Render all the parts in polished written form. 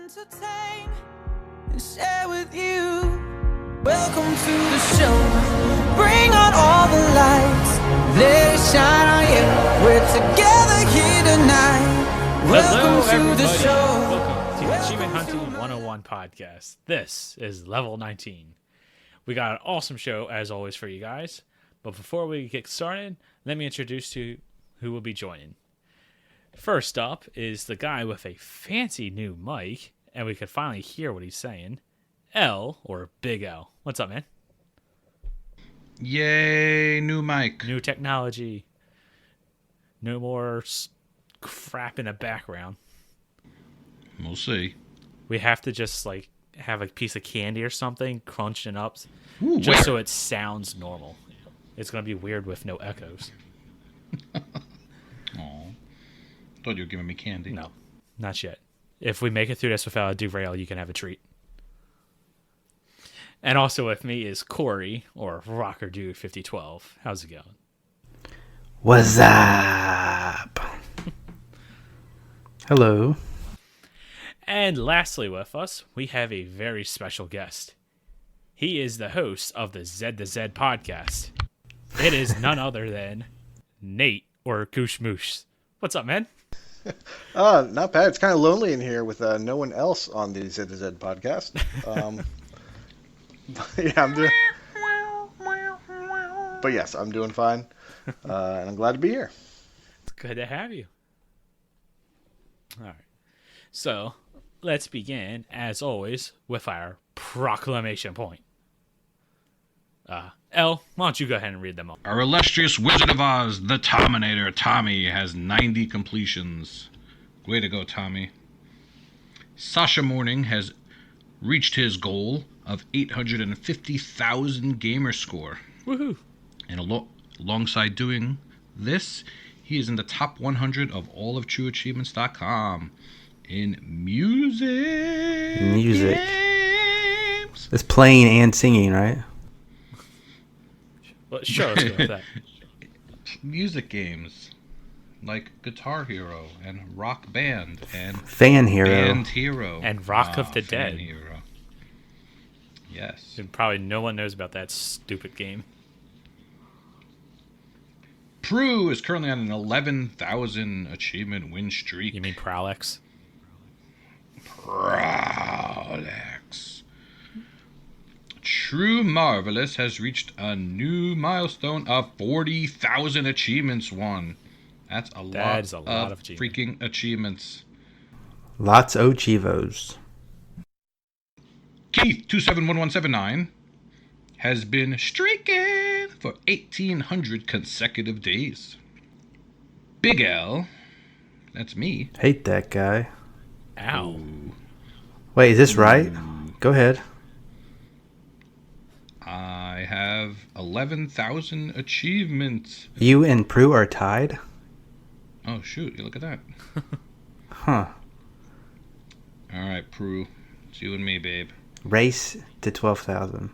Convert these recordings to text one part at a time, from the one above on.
entertain and share with you. Welcome to the show. Bring on all the lights. Let it shine on you. We're together here tonight. Welcome to the show. Welcome to the Achievement Hunting 101 podcast. This is level 19. We got an awesome show as always for you guys. But before we get started, let me introduce to you who will be joining. First up is the guy with a fancy new mic, and we could finally hear what he's saying. Ell, or Big Ell. What's up, man? Yay, new mic. New technology. No more crap in the background. We'll see. We have to just, have a piece of candy or something, crunching up, Ooh, just so it sounds normal. It's going to be weird with no echoes. Aw. Thought you were giving me candy. No, not yet. If we make it through this without a derail, you can have a treat. And also with me is Corey, or Rawkerdude 5012. How's it going? What's up? Hello. And lastly with us, we have a very special guest. He is the host of the Z to Z podcast. It is none other than Nate, or Kooshmoose. What's up, man? Not bad. It's kind of lonely in here with no one else on the Z to Z podcast. Yeah, I'm doing. But yes, I'm doing fine, and I'm glad to be here. It's good to have you. All right. So, let's begin, as always, with our proclamation point. Elle, why don't you go ahead and read them all? Our illustrious Wizard of Oz, the Tominator, Tommy, has 90 completions. Way to go, Tommy. Sasha Morning has reached his goal of 850,000 gamer score. Woohoo! And alongside doing this, he is in the top 100 of all of TrueAchievements.com in music. Games. It's playing and singing, right? Well, sure, let's go with that. Music games like Guitar Hero and Rock Band and Fan Hero. Band Hero And Rock of the Fan Dead. Hero. Yes. And probably no one knows about that stupid game. Prue is currently on an 11,000 achievement win streak. You mean Prowlex? Prowlex. True Marvelous has reached a new milestone of 40,000 achievements won. That's a lot of freaking achievements. Lots of Chivos. Keith 271179 has been streaking for 1,800 consecutive days. Big Ell, that's me. Hate that guy. Ow. Ooh. Wait, is this right? Go ahead. I have 11,000 achievements. You and Prue are tied? Oh, shoot. You look at that. Huh. All right, Prue. It's you and me, babe. Race to 12,000.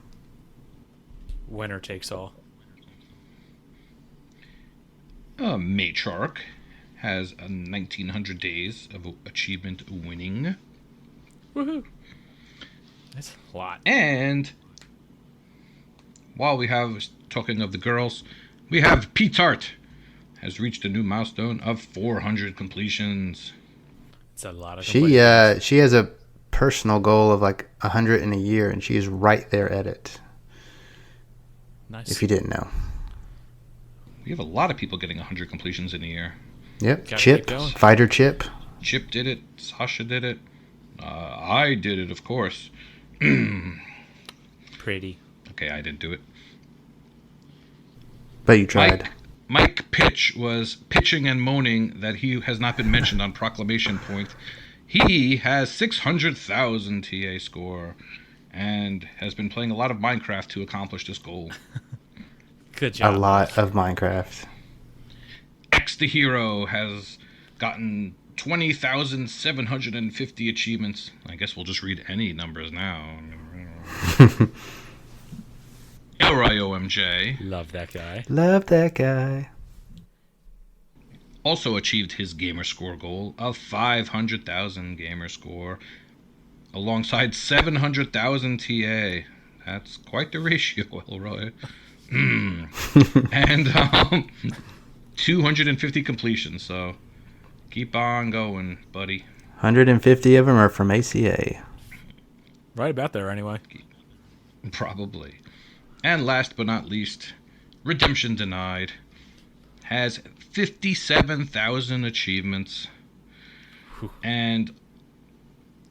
Winner takes all. Matriarch has 1,900 days of achievement winning. Woohoo. That's a lot. And while we have, talking of the girls, we have P-Tart has reached a new milestone of 400 completions. It's a lot of She has a personal goal of 100 in a year, and she's right there at it. Nice. If you didn't know. We have a lot of people getting 100 completions in a year. Yep. Gotta Chip. keep going. Fighter Chip. Chip did it. Sasha did it. I did it, of course. Pretty. Okay, I didn't do it. But you tried. Mike Pitch was pitching and moaning that he has not been mentioned on Proclamation Point. He has 600,000 TA score and has been playing a lot of Minecraft to accomplish this goal. Good job. A lot of Minecraft. X the Hero has gotten 20,750 achievements. I guess we'll just read any numbers now. Elroy OMJ Love that guy. Love that guy. also achieved his gamer score goal of 500,000 gamer score alongside 700,000 TA. That's quite the ratio, Elroy. And 250 completions. So keep on going, buddy. 150 of them are from ACA. Right about there, anyway. Probably. And last but not least, Redemption Denied has 57,000 achievements. And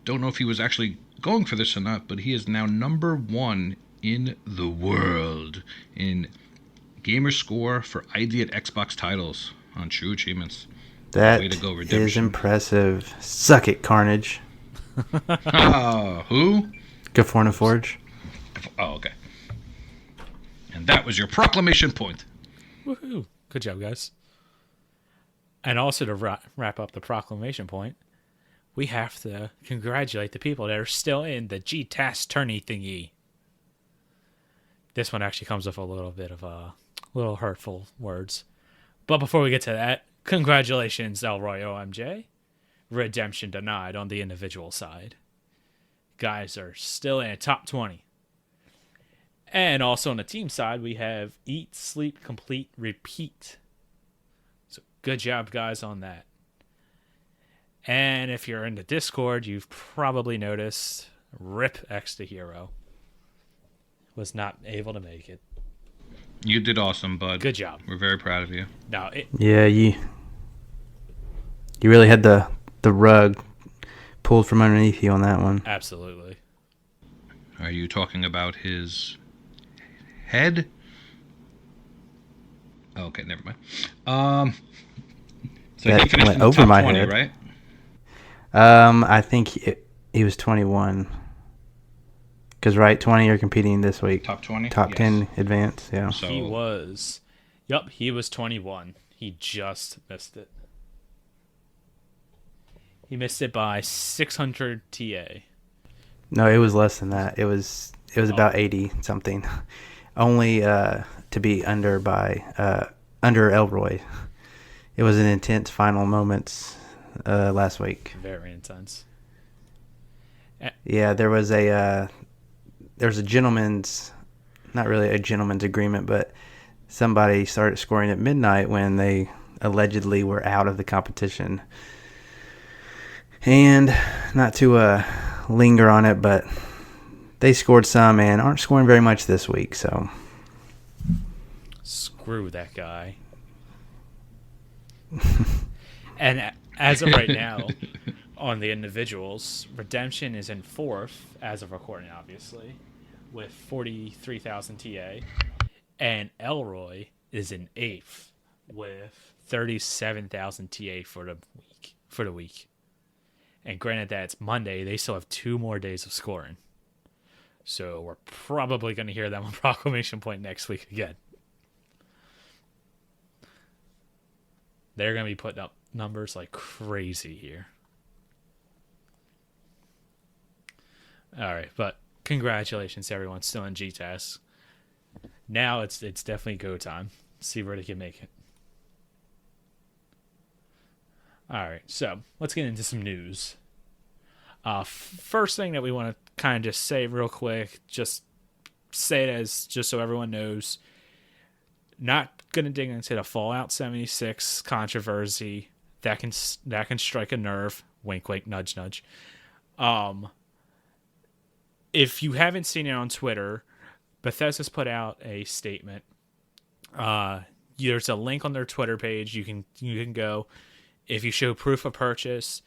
don't know if he was actually going for this or not, but he is now number 1 in the world in gamer score for ID at Xbox titles on True Achievements. That Way to go, is Redemption. impressive. Suck it, Carnage. Who? Forge. Oh, okay. And that was your proclamation point. Woohoo! Good job, guys. And also to wrap up the proclamation point, we have to congratulate the people that are still in the G-Task tourney thingy. This one actually comes with a little bit of little hurtful words. But before we get to that, congratulations, Elroy OMJ. Redemption Denied on the individual side. Guys are still in top 20. And also on the team side, we have Eat, Sleep, Complete, Repeat. So good job, guys, on that. And if you're in the Discord, you've probably noticed Rip X the Hero was not able to make it. You did awesome, bud. Good job. We're very proud of you. Now, Yeah, you really had the rug pulled from underneath you on that one. absolutely. Are you talking about his head? Oh, okay, never mind. So That he finished went in the over top my 20, head. right? I think he was 21. Because, right, 20 are competing this week. Top 20? Top Yes. 10 advance, yeah. So He was. Yup, he was 21. He just missed it. He missed it by 600 TA. No, it was less than that. It was about 80 something. Only to be under Elroy. It was an intense final moments last week. Very intense. Yeah, there was a gentleman's, not really a gentleman's agreement, but somebody started scoring at midnight when they allegedly were out of the competition. And not to linger on it, but they scored some and aren't scoring very much this week, so. Screw that guy. And as of right now, on the individuals, Redemption is in 4th, as of recording, obviously, with 43,000 TA. And Elroy is in 8th with 37,000 TA for the week. And granted that it's Monday, they still have 2 more days of scoring. So we're probably going to hear them on Proclamation Point next week again. They're going to be putting up numbers like crazy here. All right, but congratulations to everyone still in G-Task. Now it's definitely go time. See where they can make it. All right, so let's get into some news. First thing that we want to kind of just say real quick, just say it as just so everyone knows. Not gonna dig into the Fallout 76 controversy. That can strike a nerve. Wink, wink, nudge, nudge. If you haven't seen it on Twitter, Bethesda's put out a statement. There's a link on their Twitter page. You can go. If you show proof of purchase,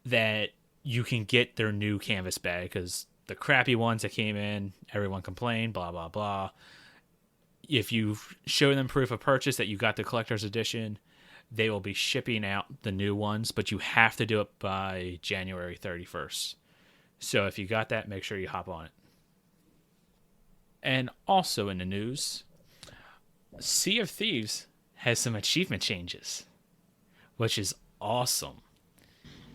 that you can get their new canvas bag, because the crappy ones that came in, everyone complained, blah, blah, blah. If you show them proof of purchase that you got the collector's edition, they will be shipping out the new ones, but you have to do it by January 31st. So if you got that, make sure you hop on it. And also in the news, Sea of Thieves has some achievement changes, which is awesome.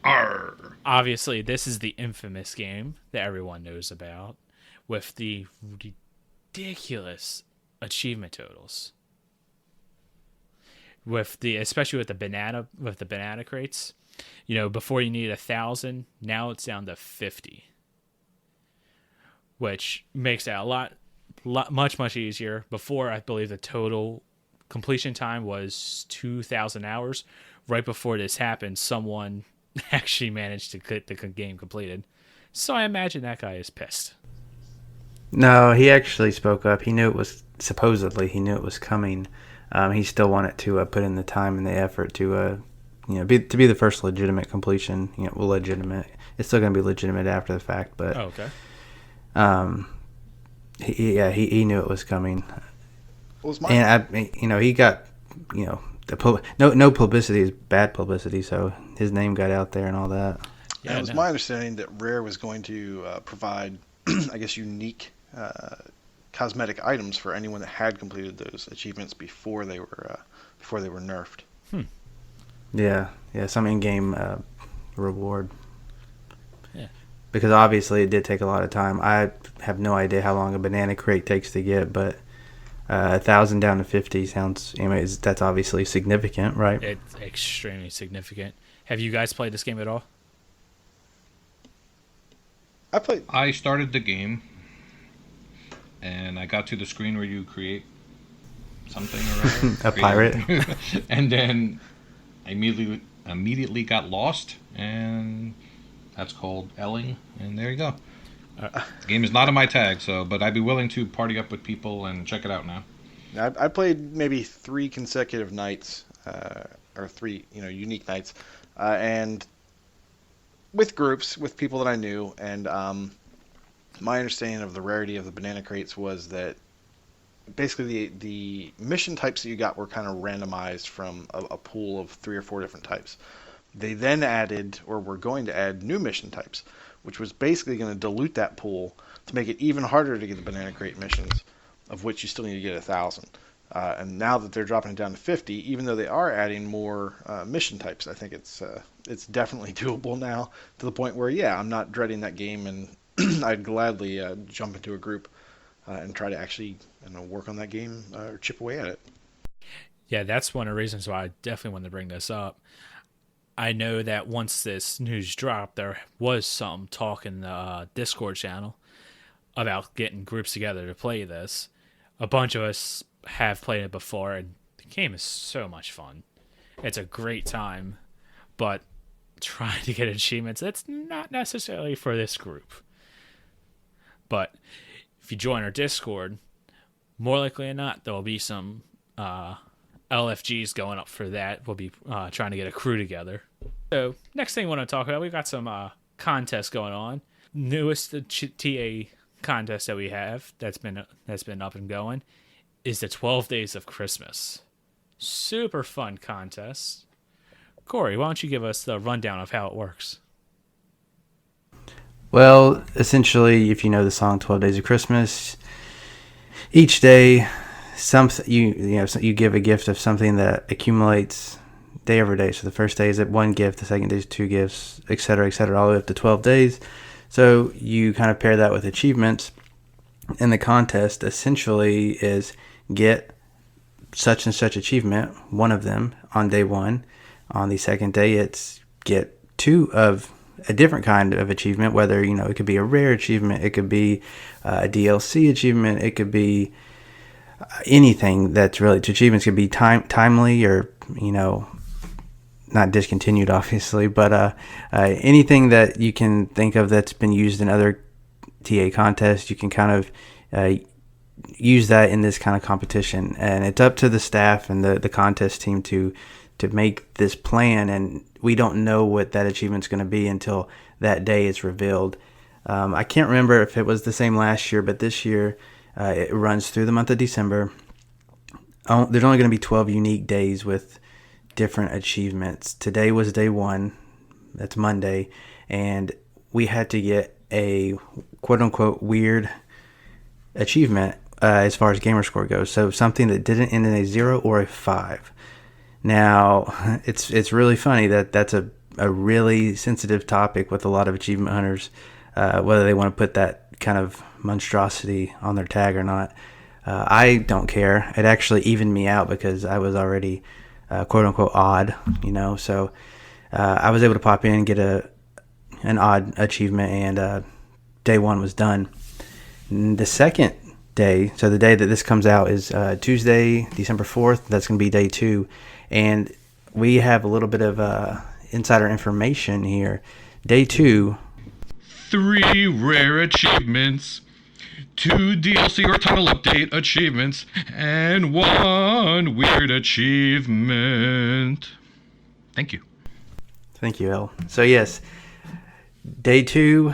Arr. Obviously, this is the infamous game that everyone knows about, with the ridiculous achievement totals. Especially with the banana crates. Before you needed 1,000, now it's down to 50. which makes that a lot much easier. Before, I believe the total completion time was 2,000 hours. Right before this happened, someone actually managed to get the game completed. So I imagine that guy is pissed. No, he actually spoke up. He knew it was, supposedly, he knew it was coming. He still wanted to put in the time and the effort to, be the first legitimate completion. Legitimate. It's still going to be legitimate after the fact, but he knew it was coming. And he got, no publicity is bad publicity, so his name got out there and all that. Yeah, it was my understanding that Rare was going to provide, I guess, unique cosmetic items for anyone that had completed those achievements before they were nerfed. Yeah, some in-game reward. Yeah. Because obviously it did take a lot of time. I have no idea how long a banana crate takes to get, but 1,000 down to 50 sounds. Anyways, that's obviously significant, right? It's extremely significant. Have you guys played this game at all? I started the game, and I got to the screen where you create something or a pirate, and then I immediately got lost, and that's called Elling, and there you go. The game is not in my tag, but I'd be willing to party up with people and check it out now. I played maybe 3 consecutive nights, or 3 unique nights, and with groups, with people that I knew, and my understanding of the rarity of the banana crates was that basically the mission types that you got were kind of randomized from a pool of 3 or 4 different types. They then added, or were going to add, new mission types, which was basically going to dilute that pool to make it even harder to get the banana crate missions, of which you still need to get 1,000. And now that they're dropping it down to 50, even though they are adding more mission types, I think it's definitely doable now, to the point where, I'm not dreading that game, and I'd gladly jump into a group and try to actually work on that game or chip away at it. Yeah, that's one of the reasons why I definitely wanted to bring this up. I know that once this news dropped, there was some talk in the Discord channel about getting groups together to play this. A bunch of us have played it before, and the game is so much fun. It's a great time, but trying to get achievements, it's not necessarily for this group. But if you join our Discord, more likely than not, there will be some LFGs going up for that. We'll be trying to get a crew together. So next thing I want to talk about, we've got some contests going on. Newest TA contest that we have that's been up and going is the 12 Days of Christmas. Super fun contest. Corey, why don't you give us the rundown of how it works? Well, essentially, if you know the song 12 Days of Christmas, each day you give a gift of something that accumulates day over day. So the first day is at 1 gift, the second day is 2 gifts, etc., all the way up to 12 days. So you kind of pair that with achievements. And the contest essentially is get such and such achievement, one of them on day 1. On the second day, it's get 2 of a different kind of achievement, whether, it could be a rare achievement, it could be a DLC achievement, it could be anything that's related to achievements. It could be timely or, not discontinued, obviously, but anything that you can think of that's been used in other TA contests, you can kind of use that in this kind of competition. And it's up to the staff and the contest team to make this plan, and we don't know what that achievement's going to be until that day is revealed. I can't remember if it was the same last year, but this year it runs through the month of December. There's only going to be 12 unique days with different achievements. Today was day 1, that's Monday, and we had to get a quote-unquote weird achievement as far as gamer score goes. So something that didn't end in a 0 or a 5. Now, it's really funny that that's a really sensitive topic with a lot of achievement hunters, whether they want to put that kind of monstrosity on their tag or not. I don't care. It actually evened me out because I was already quote-unquote odd, so I was able to pop in and get an odd achievement, and day 1 was done. The second day, so the day that this comes out is Tuesday, December 4th. That's going to be day 2. And we have a little bit of insider information here. Day 2. 3 rare achievements, 2 DLC or title update achievements, and 1 weird achievement. Thank you. Thank you, El. So yes, day 2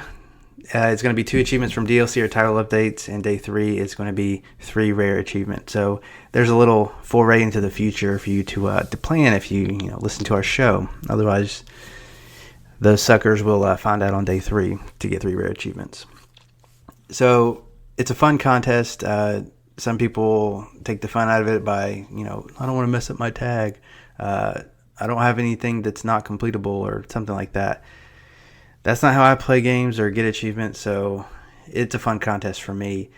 is going to be 2 achievements from DLC or title updates, and day 3 is going to be 3 rare achievements. So there's a little foray into the future for you to plan if you listen to our show. Otherwise, those suckers will find out on day 3 to get 3 rare achievements. So it's a fun contest. Some people take the fun out of it by, I don't want to mess up my tag. I don't have anything that's not completable or something like that. That's not how I play games or get achievements, so it's a fun contest for me.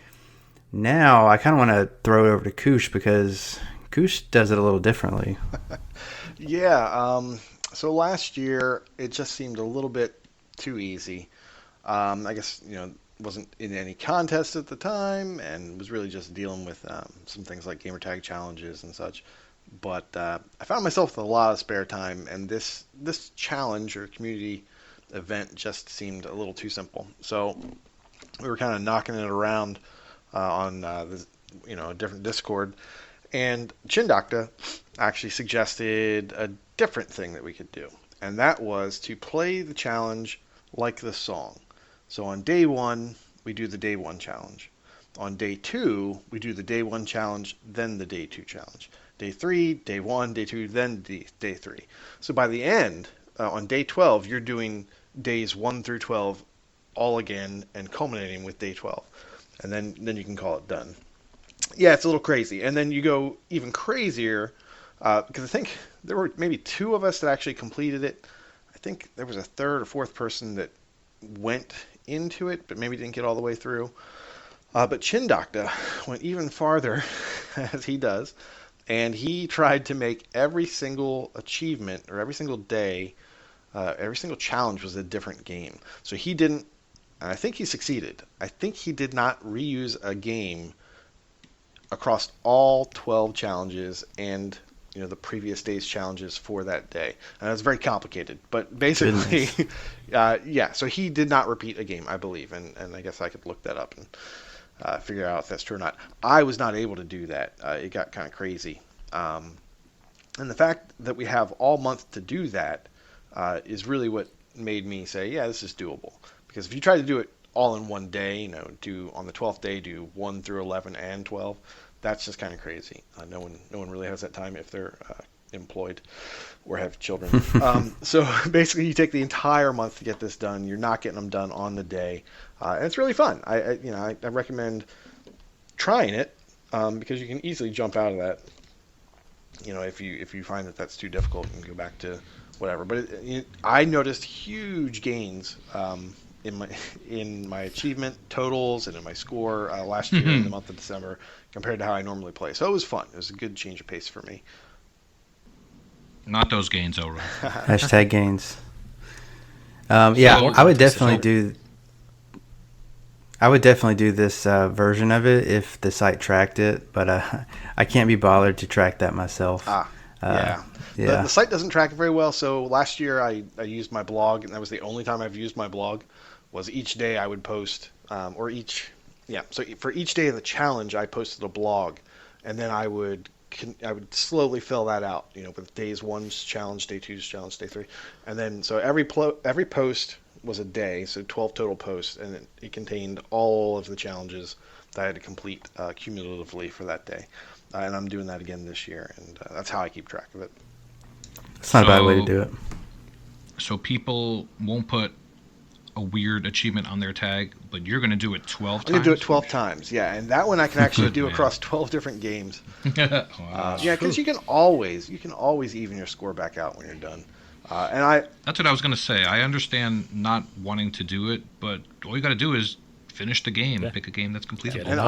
Now, I kind of want to throw it over to Koosh because Koosh does it a little differently. Yeah, so last year, it just seemed a little bit too easy. I guess, wasn't in any contest at the time and was really just dealing with some things like gamertag challenges and such. But I found myself with a lot of spare time, and this challenge or community event just seemed a little too simple. So we were kind of knocking it around on a different Discord, and Chindocta actually suggested a different thing that we could do, and that was to play the challenge like the song. So on day 1, we do the day 1 challenge. On day 2, we do the day 1 challenge, then the day 2 challenge. Day 3, day 1, day 2, then day 3. So by the end, on day 12, you're doing days 1 through 12 all again and culminating with day 12. And then you can call it done. Yeah, it's a little crazy. And then you go even crazier because I think there were maybe 2 of us that actually completed it. I think there was a 3rd or 4th person that went into it, but maybe didn't get all the way through. But Chindocta went even farther, as he does, and he tried to make every single achievement or every single day, every single challenge was a different game. So he didn't, and I think he succeeded. I think he did not reuse a game across all 12 challenges and the previous day's challenges for that day. And it was very complicated, but basically, so he did not repeat a game, I believe, and I guess I could look that up and figure out if that's true or not. I was not able to do that. It got kind of crazy. And the fact that we have all month to do that is really what made me say, yeah, this is doable. Because if you try to do it all in one day, do on the 12th day, do 1 through 11 and 12, that's just kind of crazy. No one really has that time if they're employed or have children. So basically, you take the entire month to get this done. You're not getting them done on the day, and it's really fun. I recommend trying it because you can easily jump out of that. If you find that that's too difficult, and go back to whatever. But I noticed huge gains in my achievement totals and in my score last year in the month of December compared to how I normally play. So it was fun. It was a good change of pace for me. Not those gains, Elro. Hashtag gains. I would definitely do. I would definitely do this version of it if the site tracked it, but I can't be bothered to track that myself. Yeah. The site doesn't track it very well. So last year I used my blog, and that was the only time I've used my blog. Was each day I would post, So for each day of the challenge, I posted a blog, and then I would slowly fill that out, with days 1's challenge, day 2's challenge, day 3, and then so every post was a day, so 12 total posts, and it contained all of the challenges that I had to complete cumulatively for that day, and I'm doing that again this year, and that's how I keep track of it. It's not a bad way to do it. So people won't put a weird achievement on their tag, but you're going to do it 12 times? I'm going to do it 12 times, yeah. And that one I can actually do across 12 different games. Wow. Because you can always even your score back out when you're done. That's what I was going to say. I understand not wanting to do it, but all you got to do is finish the game. Yeah. Pick a game that's completable. And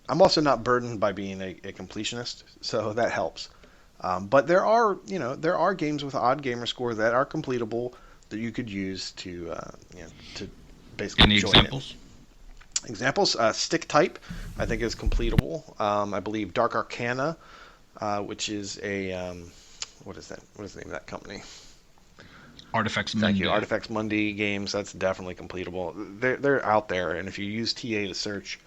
I'm also not burdened by being a completionist, so that helps. But there are games with odd gamer score that are completable that you could use to basically Any examples? Examples: Stick Type, I think is completable. I believe Dark Arcana, which is a what is that? What is the name of that company? Artifacts Thank Mundi. you, Artifacts Mundi games. That's definitely completable. They're out there, and if you use TA to search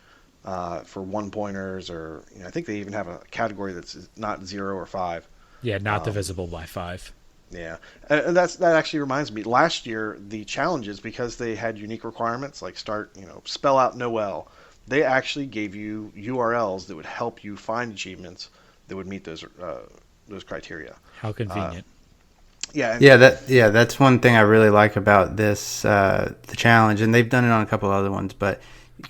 for one pointers, or I think they even have a category that's not 0 or 5. Yeah, not divisible by 5. Yeah, and that actually reminds me. Last year, the challenges, because they had unique requirements, like spell out Noel. They actually gave you URLs that would help you find achievements that would meet those criteria. How convenient. That's one thing I really like about this the challenge, and they've done it on a couple other ones. But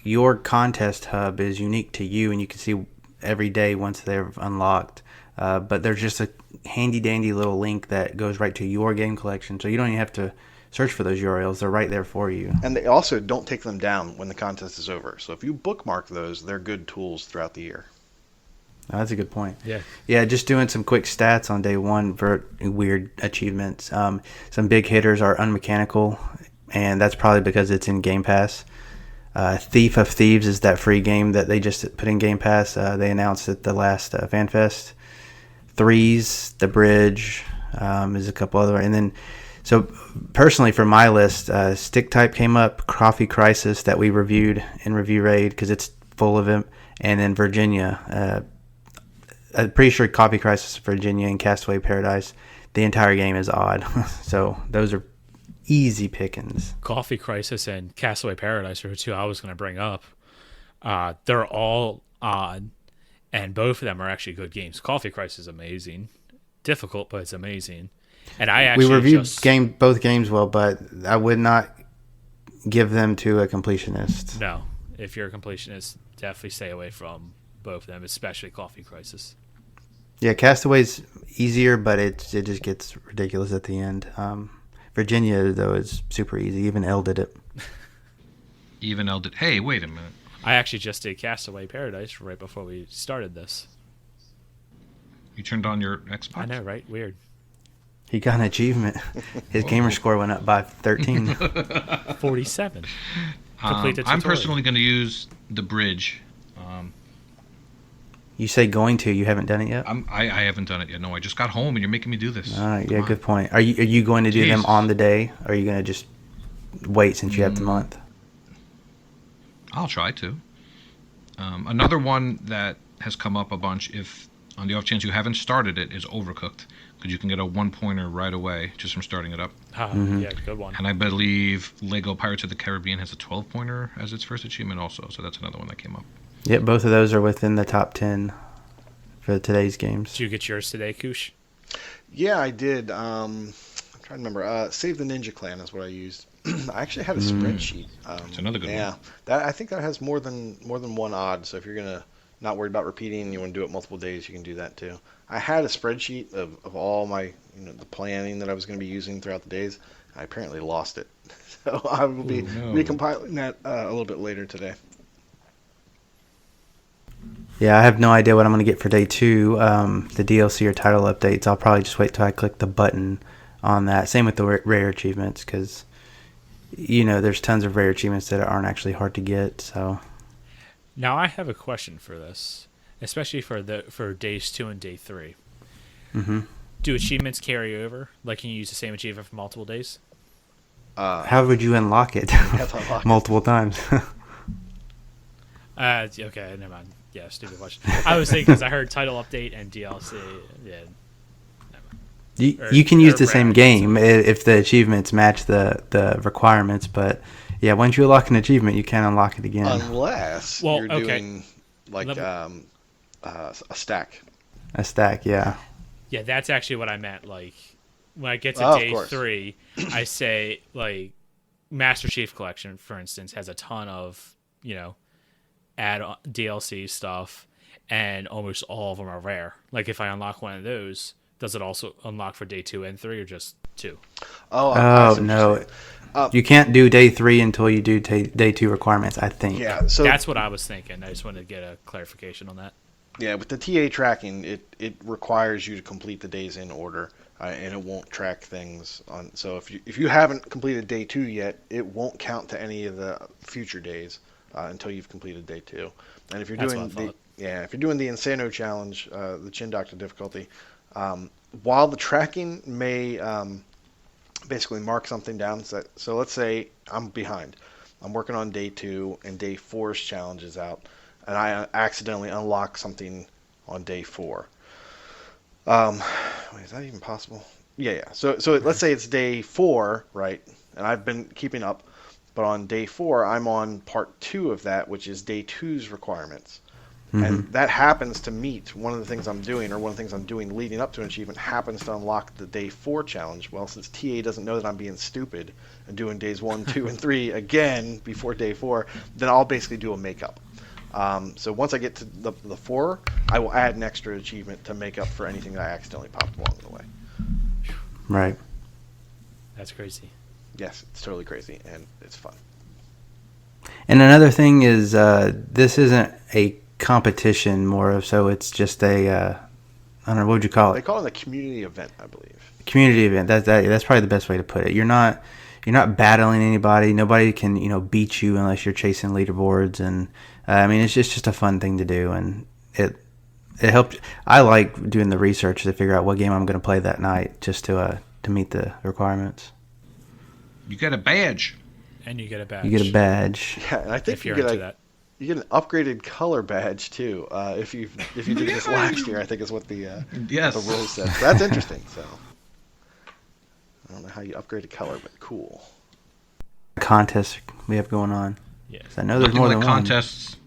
your contest hub is unique to you, and you can see every day once they're unlocked. But there's just a handy dandy little link that goes right to your game collection, so you don't even have to search for those URLs. They're right there for you. And they also don't take them down when the contest is over. So if you bookmark those, they're good tools throughout the year. Oh, that's a good point. Yeah. Just doing some quick stats on day one for weird achievements. Some big hitters are Unmechanical, and that's probably because it's in Game Pass. Thief of Thieves is that free game that they just put in Game Pass. They announced at the last FanFest. Threes, The Bridge, is a couple other. And then, so personally for my list, Stick Type came up, Coffee Crisis that we reviewed in Review Raid because it's full of them, and then Virginia. I'm pretty sure Coffee Crisis, Virginia, and Castaway Paradise, the entire game is odd. So those are easy pickings. Coffee Crisis and Castaway Paradise are the two I was going to bring up. They're all odd, and both of them are actually good games. Coffee Crisis is amazing. Difficult, but it's amazing. And I actually reviewed both games well, but I would not give them to a completionist. No. If you're a completionist, definitely stay away from both of them, especially Coffee Crisis. Yeah, Castaway's easier, but it just gets ridiculous at the end. Virginia, though, is super easy. Even Ell did it. Hey, wait a minute. I actually just did Castaway Paradise right before we started this. You turned on your Xbox? I know, right? Weird. He got an achievement. His gamer score went up by 13. 47. Complete the tutorial. I'm personally going to use The Bridge. You say going to, you haven't done it yet? I haven't done it yet. No, I just got home and you're making me do this. All right, yeah, good point. Are you going to do them on the day, or are you going to just wait since you have the month? I'll try to. Another one that has come up a bunch, if on the off chance you haven't started it, is Overcooked, because you can get a 1-pointer right away just from starting it up. Yeah, good one. And I believe Lego Pirates of the Caribbean has a 12-pointer as its first achievement also, so that's another one that came up. Yep, both of those are within the top 10 for today's games. Did you get yours today, Koosh? Yeah, I did. I'm trying to remember. Save the Ninja Clan is what I used. I actually had a spreadsheet. It's another good one. Yeah, I think that has more than one odd. So if you're gonna not worry about repeating, and you want to do it multiple days, you can do that too. I had a spreadsheet of all my the planning that I was going to be using throughout the days. I apparently lost it, so I will be recompiling that a little bit later today. Yeah, I have no idea what I'm going to get for day 2. The DLC or title updates, I'll probably just wait till I click the button on that. Same with the rare achievements, because there's tons of rare achievements that aren't actually hard to get. So now I have a question for this, especially for days 2 and day 3. Mm-hmm. Do achievements carry over? Like, can you use the same achievement for multiple days? How would you unlock it multiple times? Okay, never mind. Yeah, stupid question. I was thinking because I heard title update and DLC. Yeah. You can use the same game if the achievements match the requirements, but yeah, once you unlock an achievement, you can't unlock it again. Unless you're doing like a stack. A stack, yeah. Yeah, that's actually what I meant. Like, when I get to day 3, I say, like, Master Chief Collection, for instance, has a ton of, add DLC stuff, and almost all of them are rare. Like, if I unlock one of those, does it also unlock for day 2 and 3, or just 2? Oh no. You can't do day 3 until you do day 2 requirements, I think. Yeah, so that's what I was thinking. I just wanted to get a clarification on that. Yeah, with the TA tracking, it requires you to complete the days in order, and it won't track things on. So if you haven't completed day 2 yet, it won't count to any of the future days. until you've completed day 2. And if you're That's doing what I thought. if you're doing the Insano challenge, the Chin Doctor difficulty, while the tracking may basically mark something down, so let's say I'm behind. I'm working on day 2 and day 4's challenge is out, and I accidentally unlock something on day 4. Wait, is that even possible? Yeah. So let's say it's day 4, right? And I've been keeping up, but on day 4, I'm on part 2 of that, which is day 2's requirements. And that happens to meet one of the things I'm doing, or one of the things I'm doing leading up to an achievement happens to unlock the day 4 challenge. Well, since TA doesn't know that I'm being stupid and doing days 1, 2, and 3 again before day 4, then I'll basically do a makeup. So once I get to the 4, I will add an extra achievement to make up for anything that I accidentally popped along the way. Right. That's crazy. Yes, it's totally crazy, and it's fun. And another thing is, this isn't a competition, more of so it's just a, I don't know, what would you call They it? call it a community event, I believe. Community event. That's probably the best way to put it. You're not battling anybody. Nobody can beat you unless you're chasing leaderboards, and I mean it's just a fun thing to do, and it helped. I like doing the research to figure out what game I'm going to play that night, just to meet the requirements. You get a badge. And you get a badge. You get a badge. Yeah, and I think if you're into that. you get an upgraded color badge too. If you did this last year, I think is what the Yes. the rules said. So that's interesting. So I don't know how you upgrade a color, but cool. Contest we have going on. Yeah. 'Cause I know there's Nothing more like than one. contests.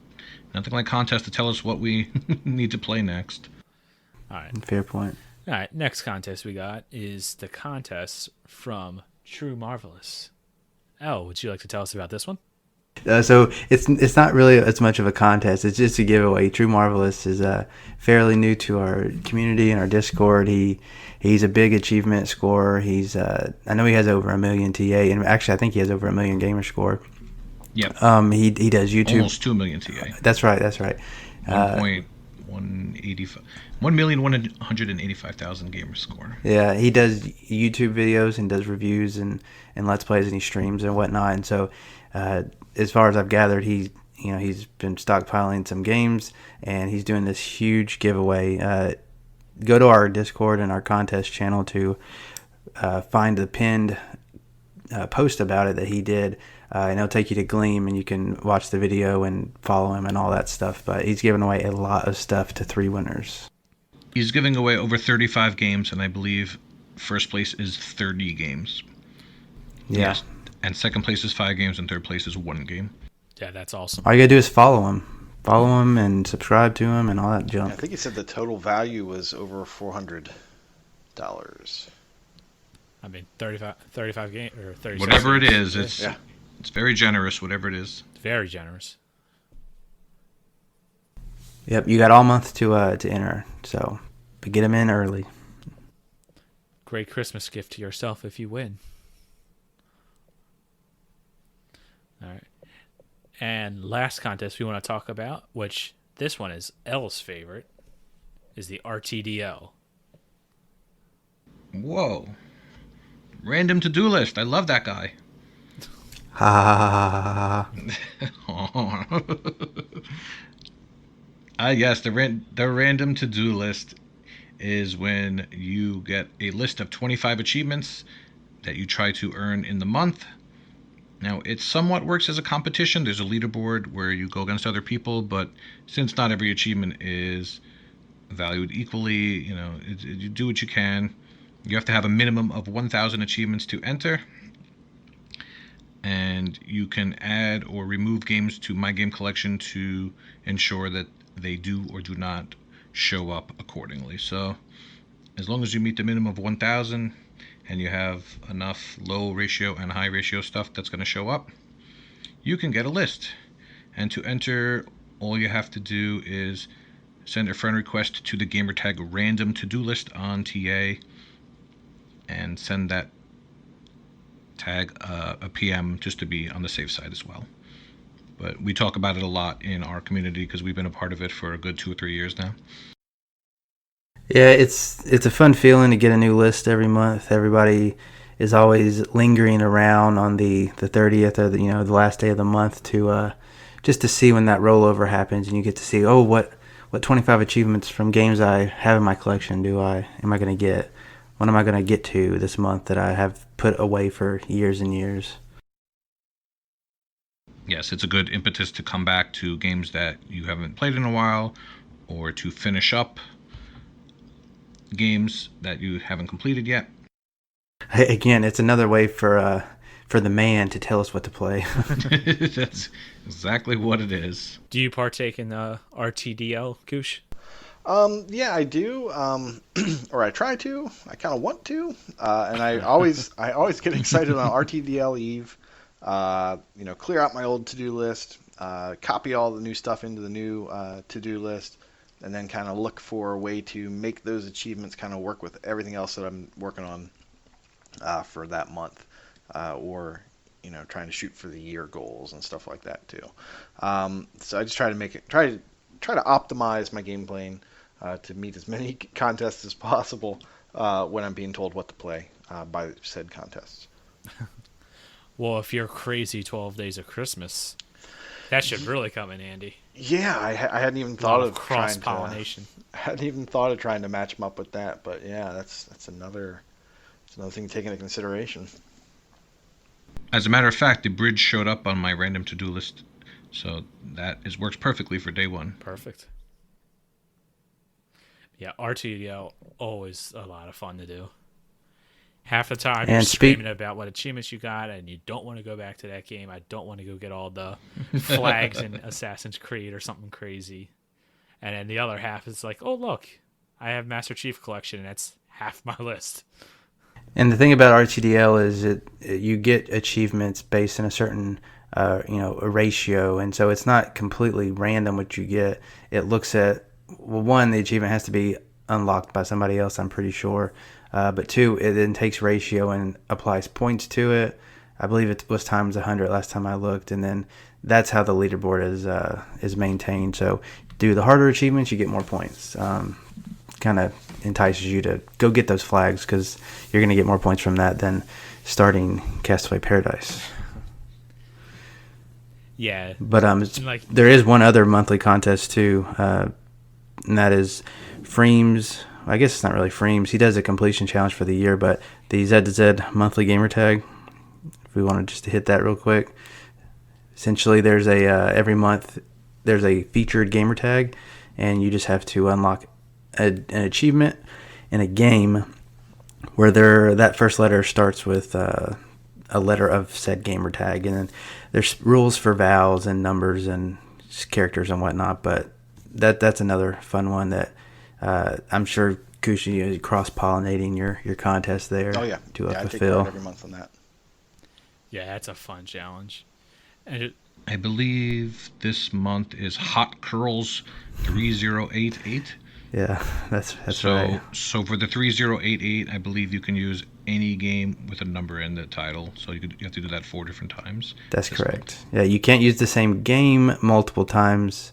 Nothing like contests to tell us what we need to play next. All right. Fair point. All right. Next contest we got is the contest from True Marvelous. Elle, would you like to tell us about this one? So it's not really as much of a contest. It's just a giveaway. True Marvelous is fairly new to our community and our Discord. He's a big achievement scorer. He's I know he has over 1 million TA, and actually I think he has over 1 million gamer score. Yep. He does YouTube. Almost 2 million TA. That's right. 1.185, 1,185,000 gamer score. Yeah, he does YouTube videos and does reviews and Let's Plays, and he streams and whatnot. And so, as far as I've gathered, he's been stockpiling some games, and he's doing this huge giveaway. Go to our Discord and our contest channel to find the pinned post about it that he did, and it'll take you to Gleam, and you can watch the video and follow him and all that stuff. But he's giving away a lot of stuff to 3 winners. He's giving away over 35 games, and I believe first place is 30 games. Yeah. Yes. And second place is 5 games, and third place is 1 game. Yeah, that's awesome. All you gotta do is follow him and subscribe to him and all that I junk. think he said the total value was over $400. I mean, 35 game or 36. Whatever it games. is, Yeah. it's very generous, whatever it is. It's very generous. Yep, you got all month to enter, so but get him in early. Great Christmas gift to yourself if you win. All right. And last contest we want to talk about, which this one is Elle's favorite, is the RTDL. Whoa. Random to-do list. I love that guy. Ha ha ha ha ha. Yes, the random to-do list is when you get a list of 25 achievements that you try to earn in the month. Now, it somewhat works as a competition. There's a leaderboard where you go against other people, but since not every achievement is valued equally, you do what you can. You have to have a minimum of 1,000 achievements to enter, and you can add or remove games to My Game Collection to ensure that they do or do not show up accordingly. So as long as you meet the minimum of 1,000 and you have enough low ratio and high ratio stuff that's going to show up, you can get a list. And to enter, all you have to do is send a friend request to the gamertag random to-do list on TA and send that tag a PM just to be on the safe side as well. But we talk about it a lot in our community because we've been a part of it for a good 2 or 3 years now. Yeah, it's a fun feeling to get a new list every month. Everybody is always lingering around on the 30th or the last day of the month to just to see when that rollover happens, and you get to see, oh, what 25 achievements from games I have in my collection am I going to get? What am I going to get to this month that I have put away for years and years? Yes, it's a good impetus to come back to games that you haven't played in a while, or to finish up games that you haven't completed yet. Again, it's another way for the man to tell us what to play. That's exactly what it is. Do you partake in RTDL, Koosh? Yeah, I do. Or I try to. I kind of want to. And I always get excited on RTDL Eve. Clear out my old to-do list, copy all the new stuff into the new to-do list, and then kind of look for a way to make those achievements kind of work with everything else that I'm working on for that month, or trying to shoot for the year goals and stuff like that too. So I just try to optimize my game playing to meet as many contests as possible when I'm being told what to play by said contests. Well, if you're crazy 12 Days of Christmas, that should really come in handy. Yeah, I hadn't even thought of cross-pollination. I hadn't even thought of trying to match them up with that, but yeah, that's another thing to take into consideration. As a matter of fact, the bridge showed up on my random to-do list, so that works perfectly for day one. Perfect. Yeah, RTDL, always a lot of fun to do. Half the time you're screaming about what achievements you got, and you don't want to go back to that game. I don't want to go get all the flags in Assassin's Creed or something crazy. And then the other half is like, oh, look, I have Master Chief Collection, and that's half my list. And the thing about RTDL is you get achievements based on a certain a ratio, and so it's not completely random what you get. It looks at, well, one, the achievement has to be unlocked by somebody else, I'm pretty sure. But two, it then takes ratio and applies points to it. I believe it was times 100 last time I looked, and then that's how the leaderboard is maintained. So do the harder achievements, you get more points. Kind of entices you to go get those flags because you're going to get more points from that than starting Castaway Paradise. Yeah. But there is one other monthly contest too, and that is Freems. I guess it's not really Freems. He does a completion challenge for the year, but the Z2Z monthly gamer tag, if we wanted just to hit that real quick. Essentially, there's every month there's a featured gamer tag, and you just have to unlock an achievement in a game where that first letter starts with a letter of said gamer tag, and then there's rules for vowels and numbers and characters and whatnot. But that's another fun one that. I'm sure Koosh, is cross-pollinating your contest there. Oh yeah, to I take fulfill. part every month on that. Yeah, that's a fun challenge. And I believe this month is Hot Curls 3088. Yeah, that's so, right. So for the 3088, I believe you can use any game with a number in the title. So you have to do that 4 different times. That's correct. Month. Yeah, you can't use the same game multiple times,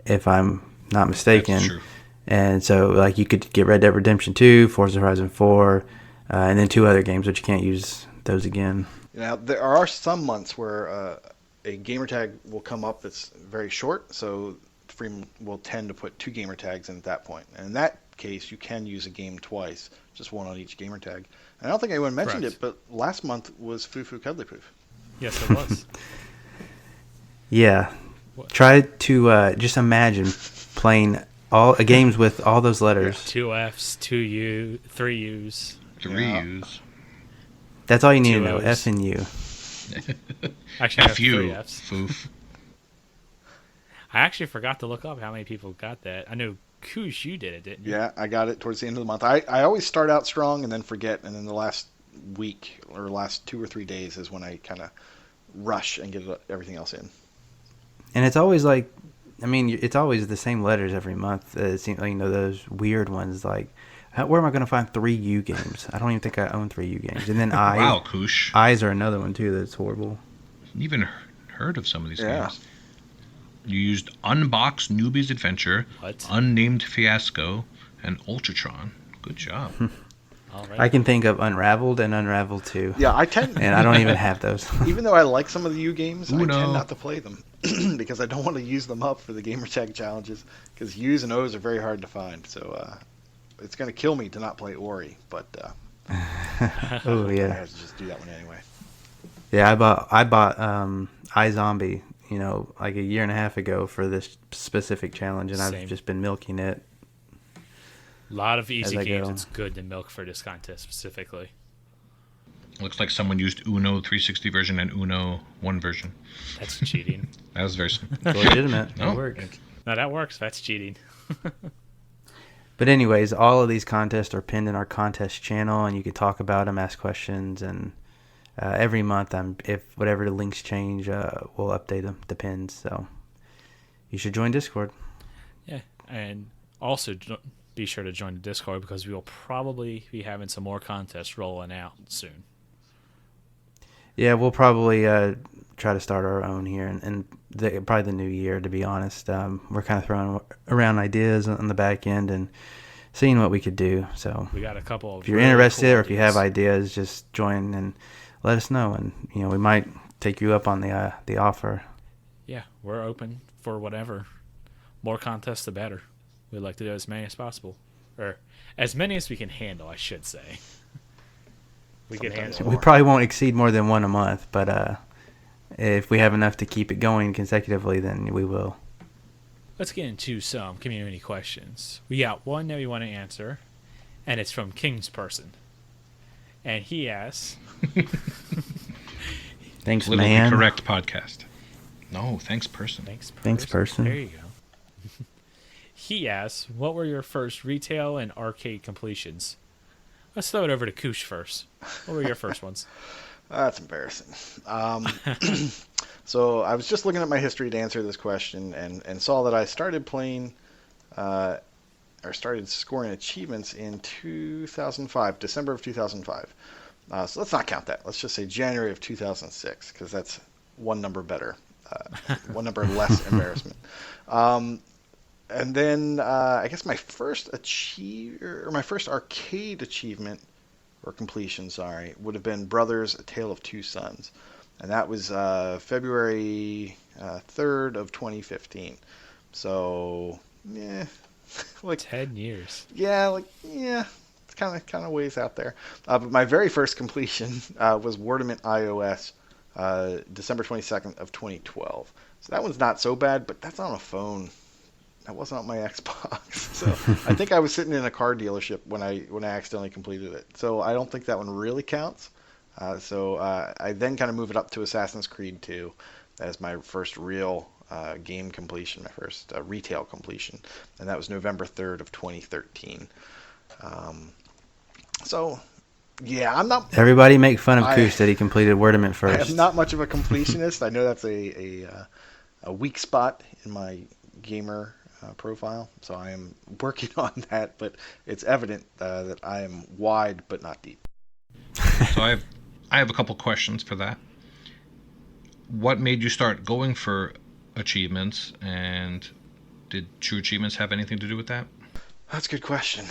if I'm not mistaken. That's true. And so, like, you could get Red Dead Redemption 2, Forza Horizon 4, and then 2 other games, but you can't use those again. Now, there are some months where a gamer tag will come up that's very short, so Freeman will tend to put 2 gamer tags in at that point. And in that case, you can use a game twice, just one on each gamer tag. And I don't think anyone mentioned it, but last month was Fufucuddilypoof. Yes, it was. Yeah. What? Try to just imagine playing all games with all those letters. 2 F's, 2 U, 3 U's. 3 U's. That's all you need to know. O's. F and U. Actually, I have 3 F's. Foof. I actually forgot to look up how many people got that. I know Koosh, you did it, didn't you? Yeah, I got it towards the end of the month. I always start out strong and then forget, and then the last week or last 2 or 3 days is when I kind of rush and get everything else in. And it's always like, I mean, it's always the same letters every month. It seems like, those weird ones like, where am I going to find 3 U games? I don't even think I own 3 U games. And then I. Wow, Koosh. Eyes are another one too that's horrible. Even heard of some of these games. You used Unbox Newbie's Adventure, Unnamed Fiasco, and Ultratron. Good job. All right. I can think of Unraveled and Unraveled 2. Yeah, I tend. And I don't even have those. Even though I like some of the U games, I tend not to play them. because I don't want to use them up for the gamertag challenges, because U's and O's are very hard to find. So it's going to kill me to not play Ori, but Oh I yeah, have to just do that one anyway. yeah. I bought iZombie, like a year and a half ago for this specific challenge, and Same. I've just been milking it. A lot of easy As I games go. it's good to milk for this contest specifically. Looks like someone used Uno 360 version and Uno 1 version. That's cheating. That was very simple. It's legitimate. No. It works. No, that works. That's cheating. But anyways, all of these contests are pinned in our contest channel, and you can talk about them, ask questions, and every month, if whatever the links change, we'll update them, the pins. So you should join Discord. Yeah, and also be sure to join the Discord because we will probably be having some more contests rolling out soon. Yeah, we'll probably try to start our own here, and probably the new year, to be honest. We're kind of throwing around ideas on the back end and seeing what we could do. So We got a couple of if you're really interested cool or if you have ideas. ideas, just join and let us know, and we might take you up on the offer. Yeah, we're open for whatever. More contests, the better. We'd like to do as many as possible. Or as many as we can handle, I should say. We can Sometimes handle We probably won't exceed more than one a month, but if we have enough to keep it going consecutively, then we will. Let's get into some community questions. We got one that we want to answer, and it's from King's Person. And he asks, Thanks, Politically man. correct podcast. No, thanks, person. Thanks, person. There you go. He asks, what were your first retail and arcade completions? Let's throw it over to Koosh first. What were your first ones? That's embarrassing. So I was just looking at my history to answer this question and saw that I started playing or started scoring achievements in 2005, December of 2005. So let's not count that. Let's just say January of 2006, because that's one number better, one number less embarrassment. And then I guess my first my first arcade achievement or completion, would have been Brothers: A Tale of Two Sons, and that was February 3rd of 2015. So, yeah, like 10 years. yeah, it's kind of ways out there. But my very first completion was Wordament iOS, December 22nd of 2012. So that one's not so bad, but that's on a phone. That wasn't on my Xbox. So I think I was sitting in a car dealership when I accidentally completed it. So I don't think that one really counts. So I then kind of move it up to Assassin's Creed 2 as my first real game completion, my first retail completion, and that was November 3rd of 2013. So, yeah, I'm not. Everybody make fun of Koosh that he completed Wordament I first. am not much of a completionist. I know that's a weak spot in my gamer profile, so I am working on that. But it's evident that I am wide but not deep. So I have a couple questions for that. What made you start going for achievements, and did True Achievements have anything to do with that? That's a good question.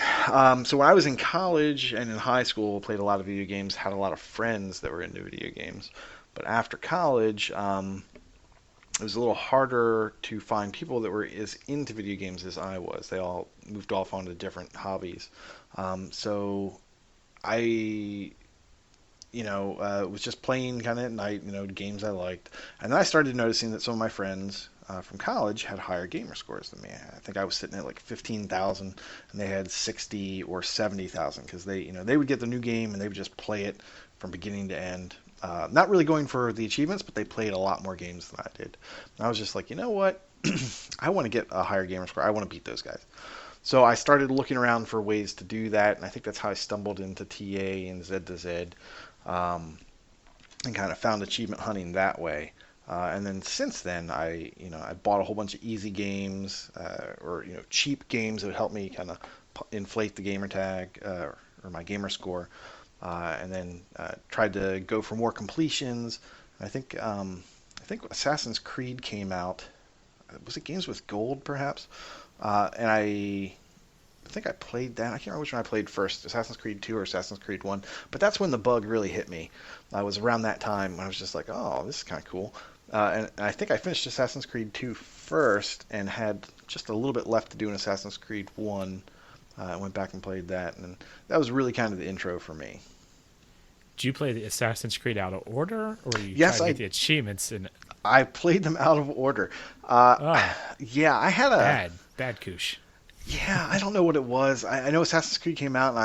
So when I was in college and in high school, played a lot of video games, had a lot of friends that were into video games. But after college, it was a little harder to find people that were as into video games as I was. They all moved off onto different hobbies. So I, was just playing kind of at night, games I liked. And then I started noticing that some of my friends from college had higher gamer scores than me. I think I was sitting at like 15,000, and they had 60 or 70,000 because they would get the new game and they would just play it from beginning to end. Not really going for the achievements, but they played a lot more games than I did. And I was just like, you know what? I want to get a higher gamer score. I want to beat those guys. So I started looking around for ways to do that, and I think that's how I stumbled into TA and Z2Z, and kind of found achievement hunting that way. And then since then, I bought a whole bunch of easy games or cheap games that would help me kind of inflate the gamer tag or my gamer score. And then tried to go for more completions. I think Assassin's Creed came out. Was it Games with Gold, perhaps? And I think I played that. I can't remember which one I played first, Assassin's Creed 2 or Assassin's Creed 1. But that's when the bug really hit me. I was around that time when I was just like, oh, this is kind of cool. And I think I finished Assassin's Creed 2 first and had just a little bit left to do in Assassin's Creed 1. I went back and played that, and that was really kind of the intro for me. Did you play the Assassin's Creed out of order, or you Yes, tried to get the achievements in? I played them out of order. Yeah, I had a bad Koosh. Yeah, I don't know what it was. I know Assassin's Creed came out,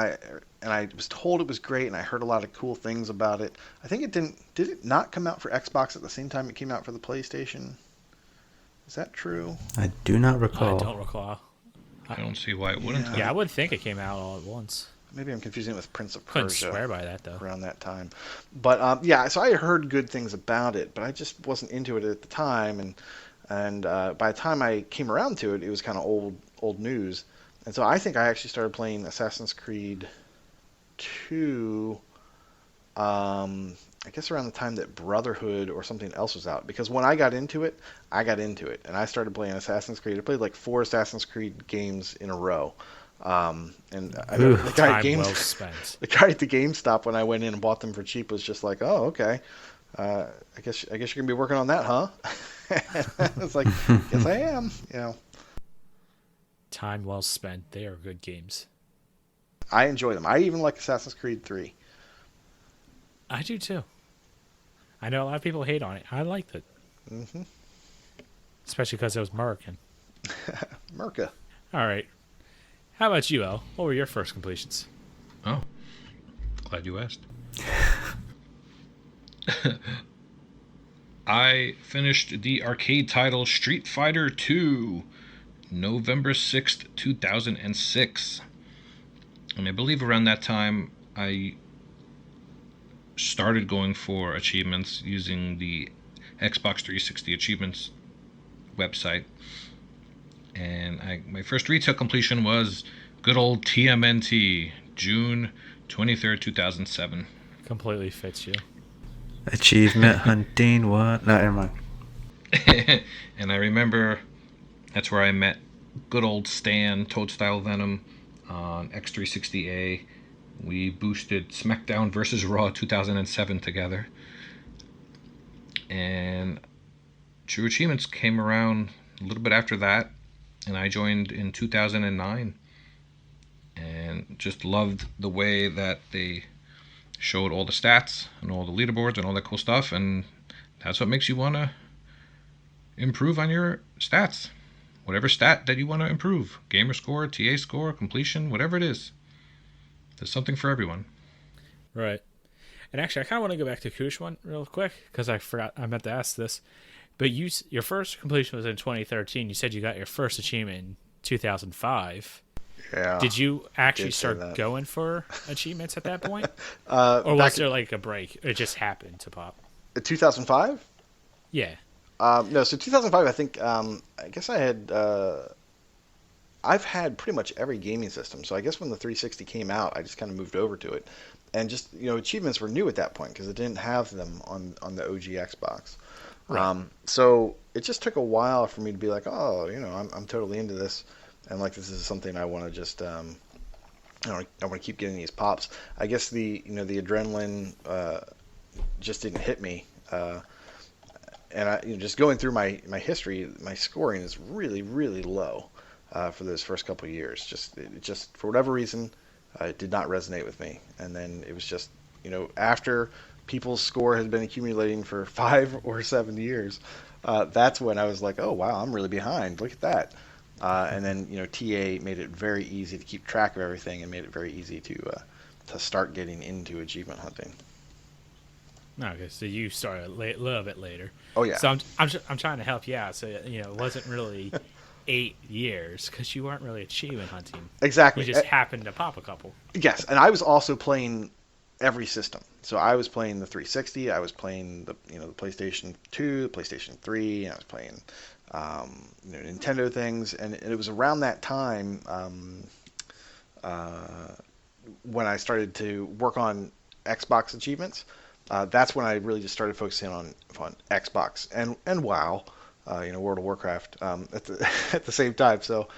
and I was told it was great, and I heard a lot of cool things about it. I think it didn't. Did it not come out for Xbox at the same time it came out for the PlayStation? Is that true? I do not recall. I don't recall. I don't see why it wouldn't. Yeah, I would think it came out all at once. Maybe I'm confusing it with Prince of Couldn't Persia. swear by that though. Around that time, but yeah, so I heard good things about it, but I just wasn't into it at the time, and by the time I came around to it, it was kind of old news, and so I think I actually started playing Assassin's Creed 2. I guess around the time that Brotherhood or something else was out, because when I got into it, and I started playing Assassin's Creed. I played like 4 Assassin's Creed games in a row. And I know the guy, well spent. the guy at the GameStop when I went in and bought them for cheap was just like, "Oh, okay. I guess you're gonna be working on that, huh?" It's like, "Yes, I am." You know, Time well spent. They are good games. I enjoy them. I even like Assassin's Creed 3. I do too. I know a lot of people hate on it. I liked it, especially because it was American. Merca. All right. How about you, El? What were your first completions? Oh, glad you asked. I finished the arcade title Street Fighter 2, November 6th, 2006. And I believe around that time I started going for achievements using the Xbox 360 achievements website. And my first retail completion was good old TMNT, June 23rd, 2007. Completely fits you. Achievement hunting, what? No, never mind. And I remember that's where I met good old Stan, Toadstyle Venom, on X360A. We boosted SmackDown vs. Raw 2007 together. And True Achievements came around a little bit after that. And I joined in 2009 and just loved the way that they showed all the stats and all the leaderboards and all that cool stuff. And that's what makes you want to improve on your stats. Whatever stat that you want to improve. Gamer score, TA score, completion, whatever it is. There's something for everyone. Right. And actually, I kind of want to go back to Koosh one real quick because I forgot. I meant to ask this. But your first completion was in 2013. You said you got your first achievement in 2005. Yeah. Did you actually Did say start that. going for achievements at that point? Or was there like a break? It just happened to pop. 2005? Yeah. No, so 2005, I think, I guess I had, I've had pretty much every gaming system. So I guess when the 360 came out, I just kind of moved over to it. And just, achievements were new at that point because it didn't have them on the OG Xbox. Right. So it just took a while for me to be like, oh, I'm totally into this. And like, this is something I want to just, I want to keep getting these pops. I guess the adrenaline, just didn't hit me. And I, just going through my history, my scoring is really, really low for those first couple of years. It just for whatever reason, it did not resonate with me. And then it was just, after people's score had been accumulating for 5 or 7 years, that's when I was like, oh wow, I'm really behind. Look at that. And then TA made it very easy to keep track of everything and made it very easy to start getting into achievement hunting. Okay, so you started a little bit later. Oh yeah. So I'm trying to help you out. So it wasn't really 8 years because you weren't really achievement hunting. Exactly. You just happened to pop a couple. Yes, and I was also playing every system. So I was playing the 360. I was playing the the PlayStation 2, the PlayStation 3, and I was playing Nintendo things. And it was around that time when I started to work on Xbox achievements. That's when I really just started focusing on Xbox and WoW, World of Warcraft at the same time. So,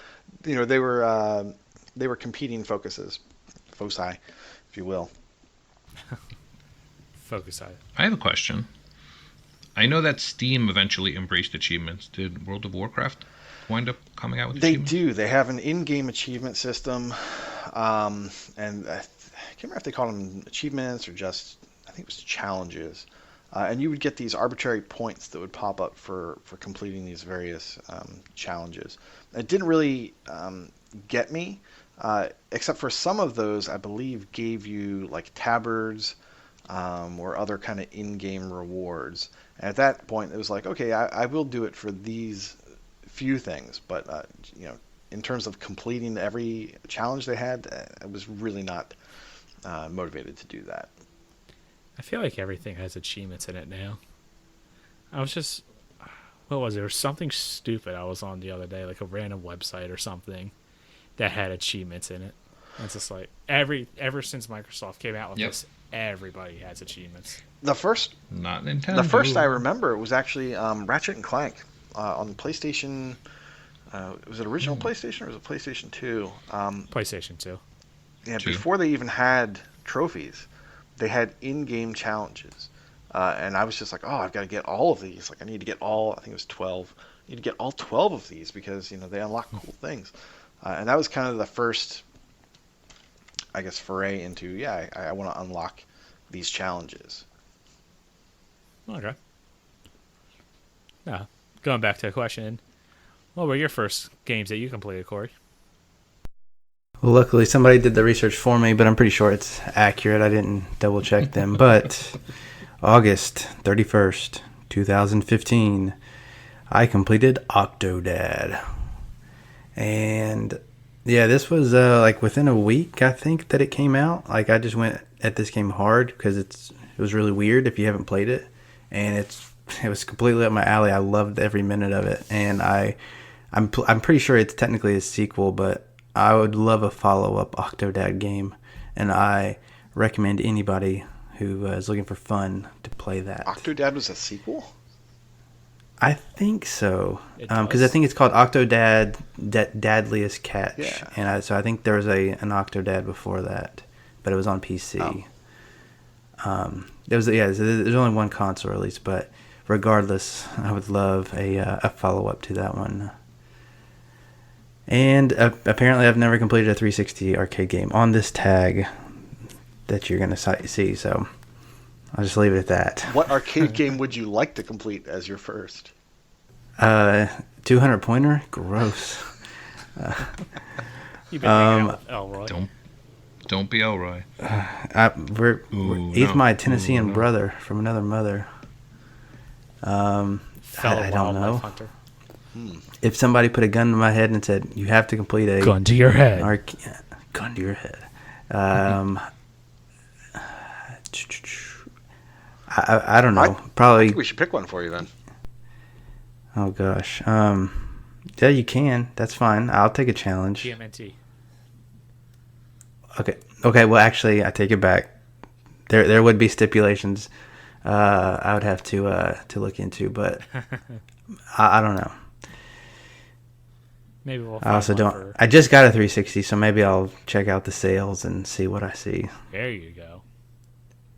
they were competing foci, if you will. Focus on it. I have a question. I know that Steam eventually embraced achievements. Did World of Warcraft wind up coming out with They achievements? do. They have an in-game achievement system, and I can't remember if they called them achievements or just, I think it was challenges. And you would get these arbitrary points that would pop up for completing these various challenges. It didn't really get me, except for some of those, I believe, gave you like tabards or other kind of in-game rewards. And at that point, it was like, okay, I will do it for these few things, but in terms of completing every challenge they had, I was really not motivated to do that. I feel like everything has achievements in it now. I was just, what was it? There was something stupid I was on the other day, like a random website or something that had achievements in it. And it's just like ever since Microsoft came out with this, everybody has achievements. The first I remember was actually Ratchet and Clank on PlayStation. Was it original PlayStation or was it PlayStation 2? PlayStation 2. Yeah, before they even had trophies, they had in-game challenges. And I was just like, oh, I've got to get all of these. Like, I need to get all, I think it was 12. I need to get all 12 of these because, they unlock cool things. And that was kind of the first, I guess, foray into, I want to unlock these challenges. Okay. Now, going back to the question, what were your first games that you completed, Corey? Well, luckily somebody did the research for me, but I'm pretty sure it's accurate. I didn't double check them. But August 31st, 2015, I completed Octodad. And yeah, this was like within a week, I think, that it came out. Like, I just went at this game hard because it was really weird if you haven't played it. And it was completely up my alley. I loved every minute of it. And I'm pretty sure it's technically a sequel, but I would love a follow-up Octodad game, and I recommend anybody who is looking for fun to play that. Octodad was a sequel? I think so, because I think it's called Octodad Dadliest Catch, and so I think there was an Octodad before that, but it was on PC. There's only one console release, but regardless, I would love a follow-up to that one. And apparently I've never completed a 360 arcade game on this tag that you're going to see, so I'll just leave it at that. What arcade game would you like to complete as your first? 200 pointer? Gross. You've been hanging out with Elroy. Don't be Elroy. He's my Tennessean brother from another mother. I don't know. Hunter. If somebody put a gun to my head and said, you have to complete a... Gun to your head. Gun to your head. I don't know. Probably... I think we should pick one for you then. Oh, gosh. Yeah, you can. That's fine. I'll take a challenge. TMNT. Okay, well, actually, I take it back. There would be stipulations I would have to look into, but I don't know. Maybe we'll find I also don't. for... I just got a 360, so maybe I'll check out the sales and see what I see. There you go.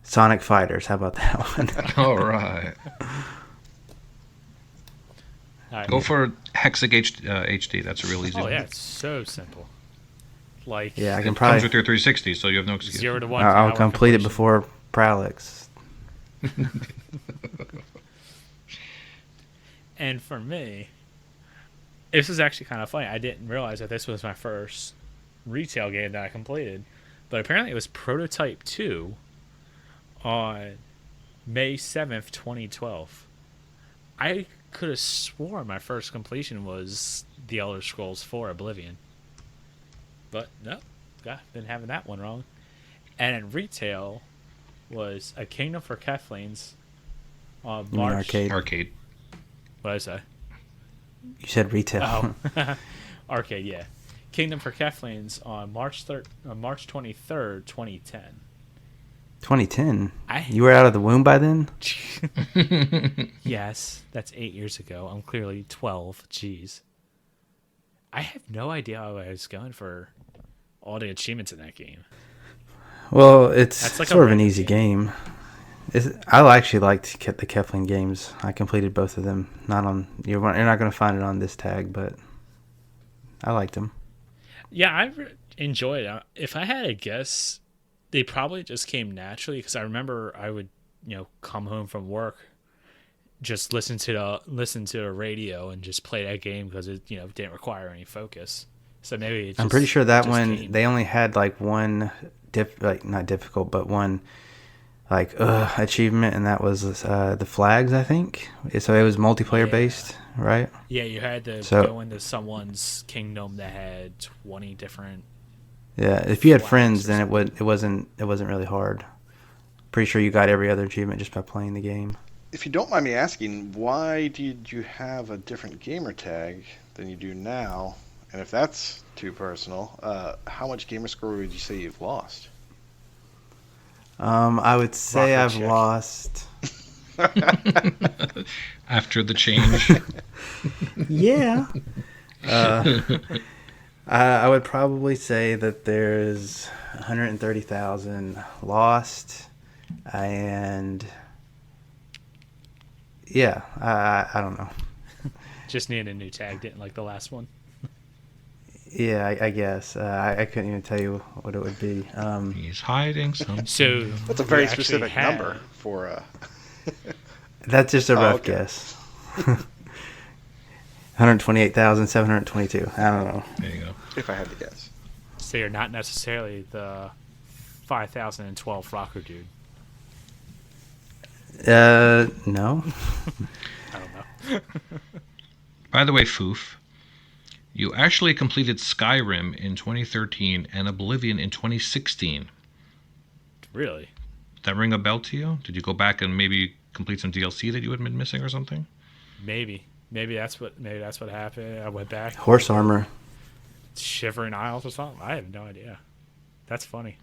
Sonic Fighters. How about that one? All right. Go for Hexag HD. That's a real easy one. Oh, yeah, it's so simple. Like, yeah, I can It probably. comes with your 360, so you have no excuse. 0 to 1. I'll complete it before Prowlix. And for me, this was actually kind of funny. I didn't realize that this was my first retail game that I completed, but apparently it was Prototype 2 on May 7th, 2012. I could have sworn my first completion was The Elder Scrolls 4 Oblivion. But no, been having that one wrong. And in retail was A Kingdom for Kathleen on March... Arcade. What did I say? You said retail. Oh. Arcade, yeah. Kingdom for Kathleen's on March 23rd, 2010. 2010? You were out of the womb by then? Yes, that's 8 years ago. I'm clearly 12. Jeez. I have no idea how I was going for all the achievements in that game. Well, it's That's like sort of an easy game. I actually liked the Kefling games. I completed both of them. You're not going to find it on this tag, but I liked them. Yeah, I enjoyed it. If I had to guess, they probably just came naturally because I remember I would, come home from work, just listen to the radio and just play that game because it, didn't require any focus. So maybe I'm pretty sure that one they only had like one not difficult, but one achievement, and that was the flags, I think. So it was multiplayer based, right? Yeah, you had to go into someone's kingdom that had 20 different. Yeah, if you had friends, then it wasn't really hard. Pretty sure you got every other achievement just by playing the game. If you don't mind me asking, why did you have a different gamer tag than you do now? And if that's too personal, how much gamer score would you say you've lost? I would say I've lost. After the change. Yeah. I would probably say that there's 130,000 lost, and yeah, I don't know. Just need a new tag, didn't like the last one. Yeah, I guess. I couldn't even tell you what it would be. He's hiding something. So that's a very specific number for. That's just a rough guess. 128,722. I don't know. There you go. If I had to guess. So you're not necessarily the 5012 Rawkerdude. No. I don't know. By the way, Foof, you actually completed Skyrim in 2013 and Oblivion in 2016. Really? Did that ring a bell to you? Did you go back and maybe complete some DLC that you had been missing or something? Maybe that's what happened. I went back. Horse armor. Shivering Isles or something. I have no idea. That's funny.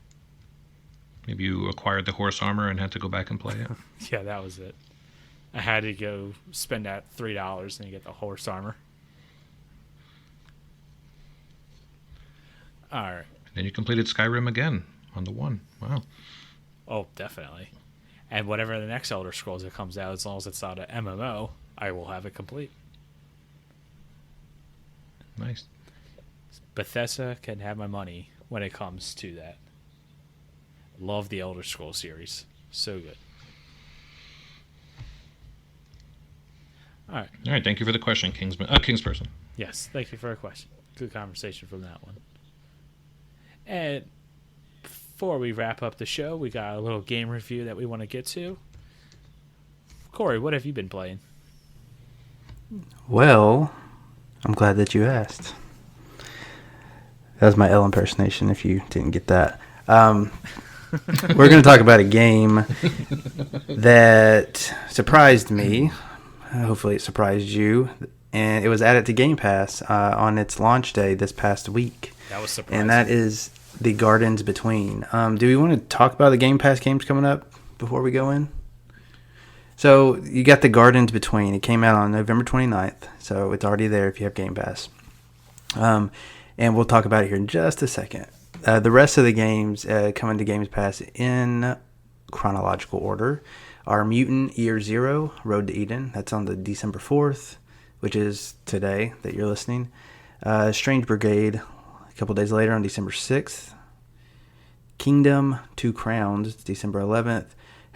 Maybe you acquired the horse armor and had to go back and play it. Yeah, that was it. I had to go spend that $3 and you get the horse armor. All right. And then you completed Skyrim again on the 1. Wow. Oh, definitely. And whatever the next Elder Scrolls that comes out, as long as it's not an MMO, I will have it complete. Nice. Bethesda can have my money when it comes to that. Love the Elder Scrolls series. So good. All right. Thank you for the question, Kingsperson. Yes, thank you for a question. Good conversation from that one. And before we wrap up the show, we got a little game review that we want to get to. Corey, what have you been playing? Well, I'm glad that you asked. That was my L impersonation, if you didn't get that. We're going to talk about a game that surprised me. Hopefully it surprised you. And it was added to Game Pass on its launch day this past week. That was surprising. And that is The Gardens Between. Do we want to talk about the Game Pass games coming up before we go in? So you got The Gardens Between. It came out on November 29th, so it's already there if you have Game Pass. And we'll talk about it here in just a second. The rest of the games coming to Game Pass in chronological order are Mutant Year Zero, Road to Eden. That's on the December 4th, which is today that you're listening. Strange Brigade, a couple days later on December 6th. Kingdom, Two Crowns, December 11th.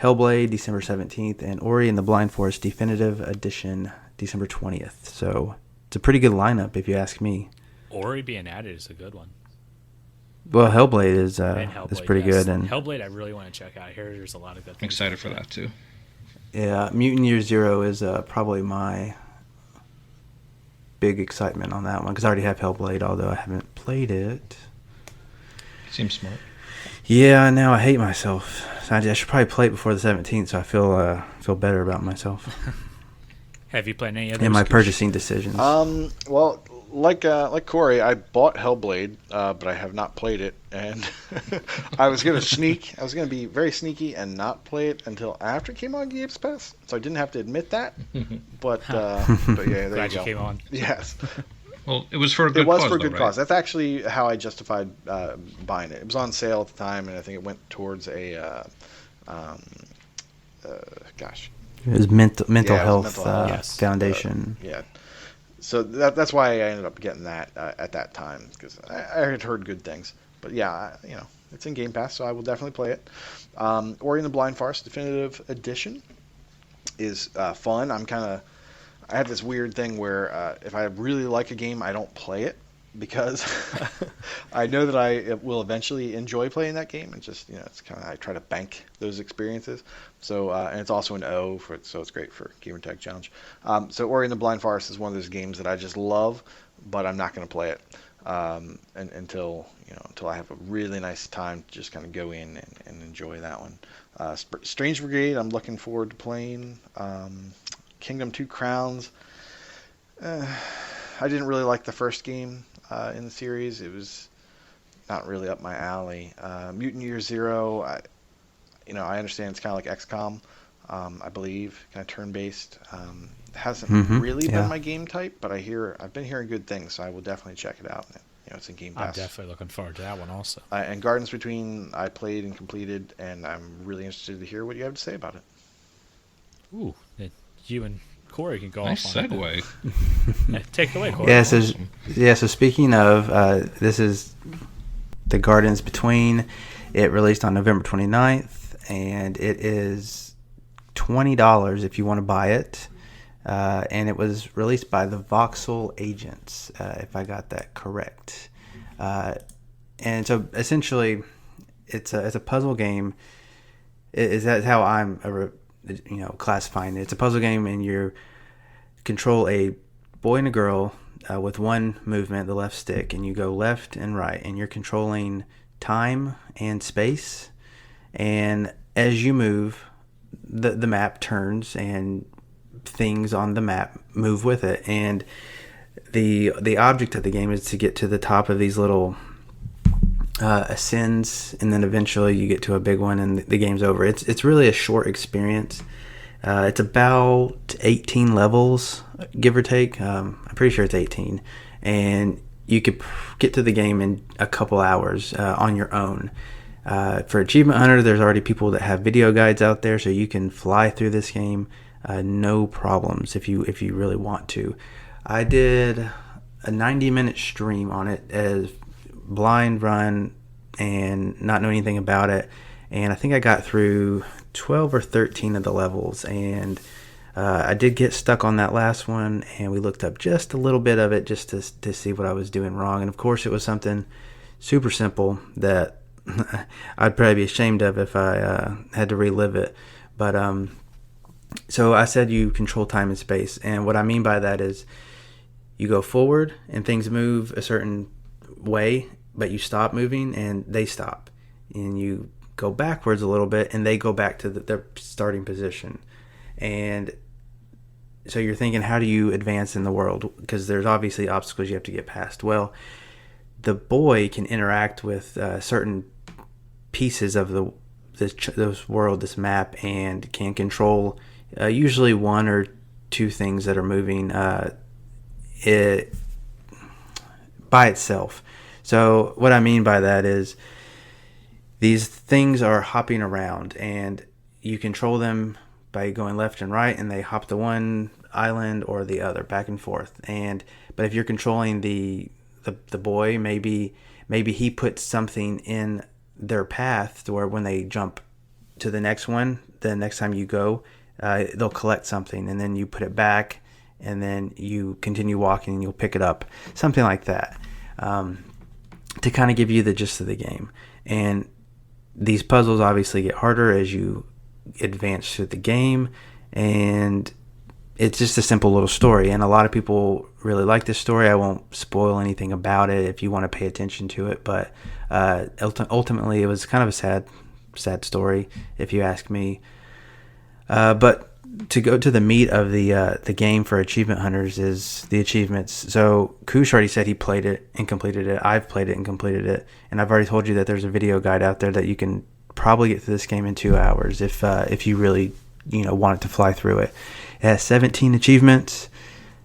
Hellblade, December 17th. And Ori and the Blind Forest Definitive Edition, December 20th. So it's a pretty good lineup if you ask me. Ori being added is a good one. Well, Hellblade is pretty good. And Hellblade I really want to check out. I hear there's a lot of good things. Excited for that, too. Yeah, Mutant Year Zero is probably my big excitement on that one, because I already have Hellblade, although I haven't played it. Seems smart. Yeah, now I hate myself. So I should probably play it before the 17th, so I feel better about myself. Have you played any of those? And my purchasing decisions. Well, like Corey, I bought Hellblade, but I have not played it, and I was gonna be very sneaky and not play it until after it came on Game Pass, so I didn't have to admit that. But yeah, there Glad you you go. came on. Yes. Well, it was for a good It was cause, for a good though, cause. right? That's actually how I justified buying it. It was on sale at the time, and I think it went towards a gosh. It was mental Yeah, it was health, Mental Health. Yes. foundation. Yeah. So that's why I ended up getting that at that time, because I had heard good things. But yeah, it's in Game Pass, so I will definitely play it. Ori and the Blind Forest Definitive Edition is fun. I have this weird thing where if I really like a game, I don't play it because I know that I will eventually enjoy playing that game, and just it's kind of, I try to bank those experiences. So and it's also an O so it's great for Gamertag Challenge. So Ori and the Blind Forest is one of those games that I just love, but I'm not going to play it until I have a really nice time to just kind of go in and enjoy that one. Strange Brigade, I'm looking forward to playing. Kingdom 2 Crowns. I didn't really like the first game in the series. It was not really up my alley. Mutant Year Zero, I understand it's kind of like XCOM, I believe, kind of turn-based. Hasn't really been my game type, but I've been hearing good things, so I will definitely check it out. It's in Game Pass. I'm definitely looking forward to that one also. And Gardens Between, I played and completed, and I'm really interested to hear what you have to say about it. Ooh, you and Corey can go Nice off on segue. it. Yeah, take it away, Corey. So speaking of, this is the Gardens Between. It released on November 29th, and it is $20 if you want to buy it. And it was released by the Voxel Agents, if I got that correct. And so essentially, it's a puzzle game. Is that how I'm classifying it? It's a puzzle game, and you control a boy and a girl with one movement, the left stick, and you go left and right, and you're controlling time and space. And as you move, the map turns, and things on the map move with it. And the object of the game is to get to the top of these little ascends, and then eventually you get to a big one, and the game's over. It's really a short experience. It's about 18 levels, give or take. I'm pretty sure it's 18, and you could get to the game in a couple hours on your own. For Achievement Hunter, there's already people that have video guides out there, so you can fly through this game no problems if you really want to. I did a 90-minute stream on it as blind run and not know anything about it, and I think I got through 12 or 13 of the levels, and I did get stuck on that last one, and we looked up just a little bit of it just to see what I was doing wrong. And of course it was something super simple that I'd probably be ashamed of if I had to relive it. But so I said you control time and space, and what I mean by that is you go forward and things move a certain way, but you stop moving and they stop, and you go backwards a little bit and they go back to their starting position. And so you're thinking, how do you advance in the world? Because there's obviously obstacles you have to get past. Well, the boy can interact with certain pieces of this world, this map, and can control usually one or two things that are moving it by itself. So what I mean by that is these things are hopping around, and you control them by going left and right, and they hop to one island or the other, back and forth. But if you're controlling the boy, maybe he puts something in their path to where when they jump to the next one, the next time you go, they'll collect something, and then you put it back, and then you continue walking and you'll pick it up, something like that, to kind of give you the gist of the game. And these puzzles obviously get harder as you advance through the game, and it's just a simple little story, and a lot of people really like this story. I won't spoil anything about it if you want to pay attention to it, but ultimately it was kind of a sad story if you ask me. But to go to the meat of the game for achievement hunters is the achievements. So Koosh already said he played it and completed it. I've played it and completed it, and I've already told you that there's a video guide out there that you can probably get through this game in 2 hours if you really want it to fly through it. It has 17 achievements.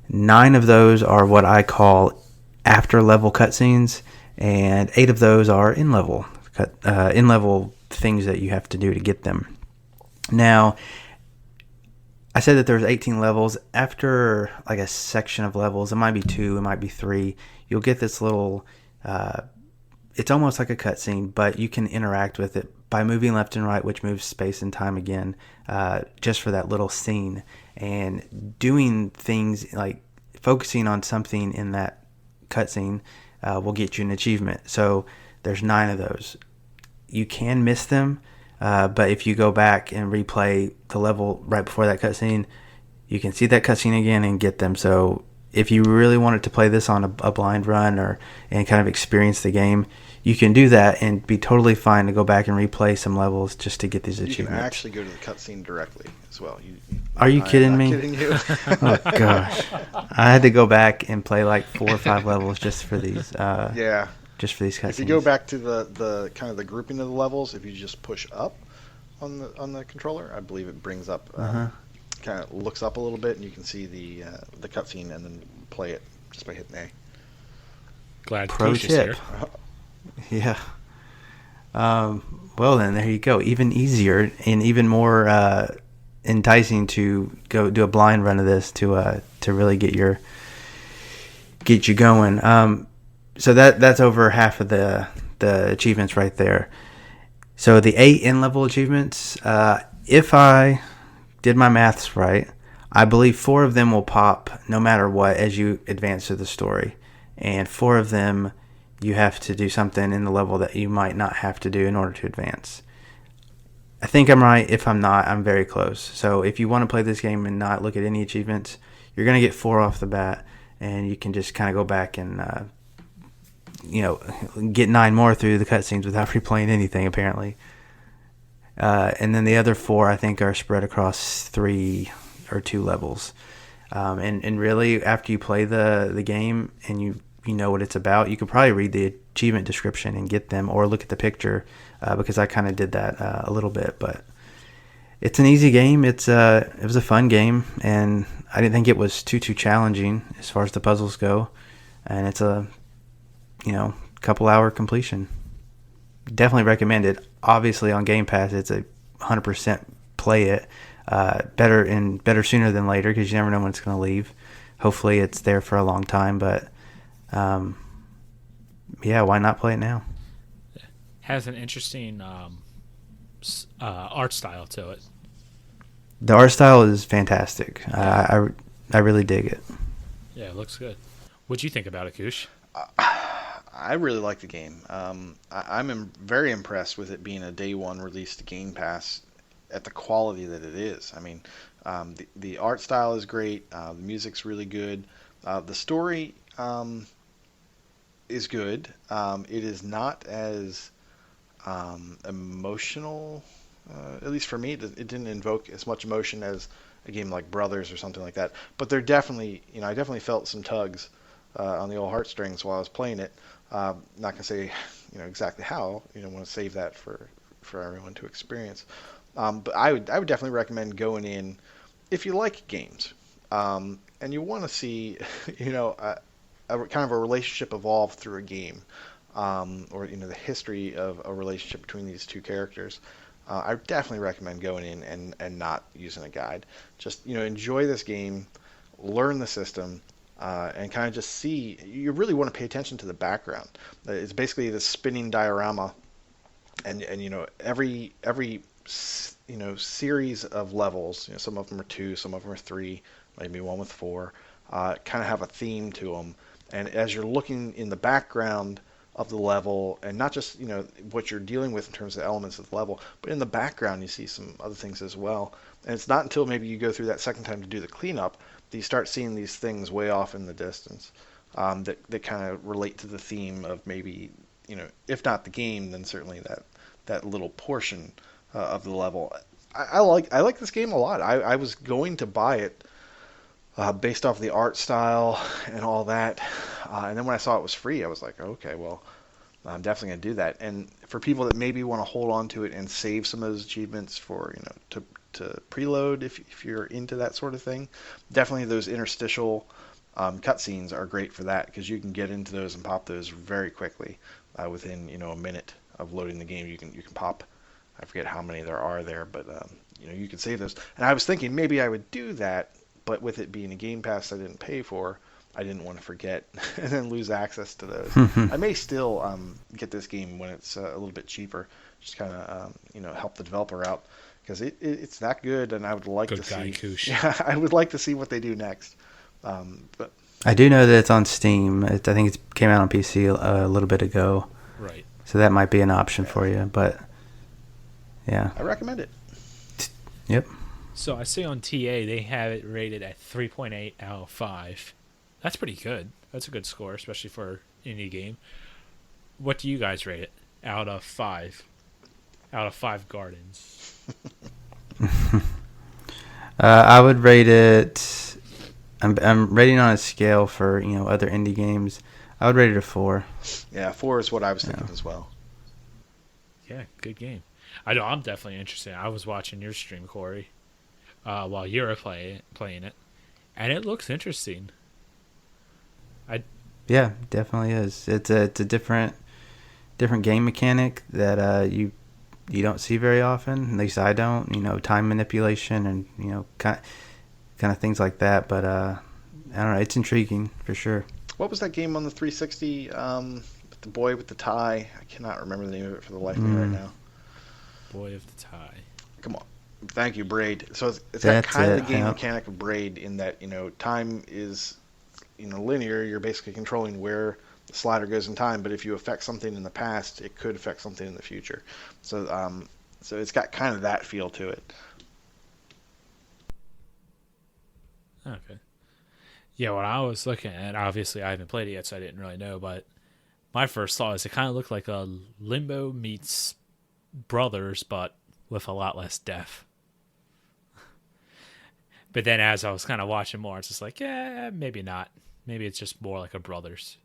9 of those are what I call after level cutscenes, and 8 of those are in level things that you have to do to get them. Now, I said that there's 18 levels. After like a section of levels, it might be 2, it might be 3. You'll get this little. It's almost like a cutscene, but you can interact with it by moving left and right, which moves space and time again, just for that little scene, and doing things like focusing on something in that cutscene will get you an achievement. So there's 9 of those. You can miss them, but if you go back and replay the level right before that cutscene, you can see that cutscene again and get them. So if you really wanted to play this on a blind run and kind of experience the game, you can do that and be totally fine to go back and replay some levels just to get these achievements. You can actually go to the cutscene directly as well. Are you kidding me? I'm not kidding you. Oh gosh, I had to go back and play like 4 or 5 levels just for these. Yeah. Just for these cutscenes. If you go back to the kind of the grouping of the levels, if you just push up on the controller, I believe it brings up, kind of looks up a little bit, and you can see the cutscene, and then play it just by hitting A. Glad Pro Koosh is tip. here. Yeah. Well then, there you go. Even easier and even more enticing to go do a blind run of this to really get you going. So that's over half of the achievements right there. So the 8 in-level achievements, if I did my maths right, I believe 4 of them will pop no matter what as you advance through the story. And 4 of them you have to do something in the level that you might not have to do in order to advance. I think I'm right. If I'm not, I'm very close. So if you want to play this game and not look at any achievements, you're going to get 4 off the bat, and you can just kind of go back and get 9 more through the cutscenes without replaying anything, apparently. And then the other 4, I think, are spread across 3 or 2 levels. And really, after you play the game and you know what it's about, you could probably read the achievement description and get them, or look at the picture, because I kind of did that a little bit. But it's an easy game. It was a fun game, and I didn't think it was too challenging as far as the puzzles go. And it's a couple hour completion. Definitely recommend it. Obviously on Game Pass, it's a 100% play it. Better sooner than later, because you never know when it's going to leave. Hopefully it's there for a long time, but yeah, why not play it now? Has an interesting art style to it. The art style is fantastic. I really dig it. Yeah, it looks good. What'd you think about it, Koosh? I really like the game. I'm very impressed with it being a day one release to Game Pass at the quality that it is. I mean, the art style is great. The music's really good. The story is good. It is not as emotional, at least for me. It didn't invoke as much emotion as a game like Brothers or something like that. But there definitely, I definitely felt some tugs on the old heartstrings while I was playing it. Not gonna say, exactly how. Want to save that for everyone to experience. But I would definitely recommend going in if you like games, and you want to see, a kind of a relationship evolve through a game, or the history of a relationship between these two characters. I would definitely recommend going in and not using a guide. Just enjoy this game, learn the system. And kind of just see, you really want to pay attention to the background. It's basically this spinning diorama, and every series of levels. Some of them are 2, some of them are 3, maybe one with 4. Kind of have a theme to them, and as you're looking in the background of the level, and not just what you're dealing with in terms of the elements of the level, but in the background you see some other things as well. And it's not until maybe you go through that second time to do the cleanup that you start seeing these things way off in the distance, that kind of relate to the theme of maybe, if not the game, then certainly that little portion of the level. I like this game a lot. I was going to buy it based off the art style and all that, and then when I saw it was free, I was like, okay, well, I'm definitely going to do that. And for people that maybe want to hold on to it and save some of those achievements for to preload, if you're into that sort of thing, definitely those interstitial cutscenes are great for that, because you can get into those and pop those very quickly. Within a minute of loading the game, you can pop I forget how many there are there, but you can save those. And I was thinking maybe I would do that, but with it being a Game Pass I didn't pay for, I didn't want to forget and then lose access to those. I may still get this game when it's a little bit cheaper, just kind of help the developer out, because it's that good, and I would like Good to guy, see. Koosh. Yeah, I would like to see what they do next. But I do know that it's on Steam. I think it came out on PC a little bit ago. Right. So that might be an option for you, but yeah. I recommend it. Yep. So I see on TA they have it rated at 3.8 out of 5. That's pretty good. That's a good score, especially for indie game. What do you guys rate it out of 5? Out of 5 gardens. I would rate it. I'm rating on a scale for other indie games. I would rate it a 4. Yeah, 4 is what I was thinking as well. Yeah, good game. I know I'm definitely interested. I was watching your stream, Corey, while you were playing it, and it looks interesting. Yeah, definitely is. It's a different game mechanic that you don't see very often. At least I don't. Time manipulation and kind of things like that. But I don't know. It's intriguing for sure. What was that game on the 360? With the boy with the tie. I cannot remember the name of it for the life of me right now. Boy of the tie. Come on. Thank you, Braid. So it's that That's kind of it, the game yeah. mechanic of Braid, in that time is linear. You're basically controlling where the slider goes in time, but if you affect something in the past, it could affect something in the future. So it's got kind of that feel to it. Okay. Yeah, when I was looking at it, obviously I haven't played it yet, so I didn't really know, but my first thought is it kind of looked like a Limbo meets Brothers, but with a lot less death. But then as I was kind of watching more, it's just like, yeah, maybe not. Maybe it's just more like a Brothers.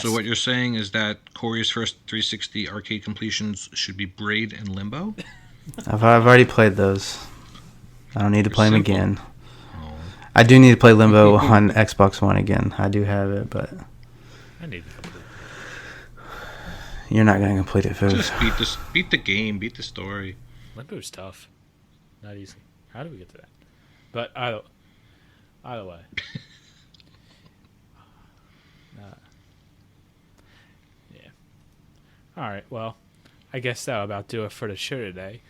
So what you're saying is that Corey's first 360 arcade completions should be Braid and Limbo? I've already played those. I don't need to play them Simple. again. I do need to play Limbo on Xbox One again. I do have it, but I need to complete you're not going to complete it, Just Foos. beat the game, beat the story. Limbo's tough. Not easy. How do we get to that? But either way. Yeah. All right. Well, I guess that'll about do it for the show today.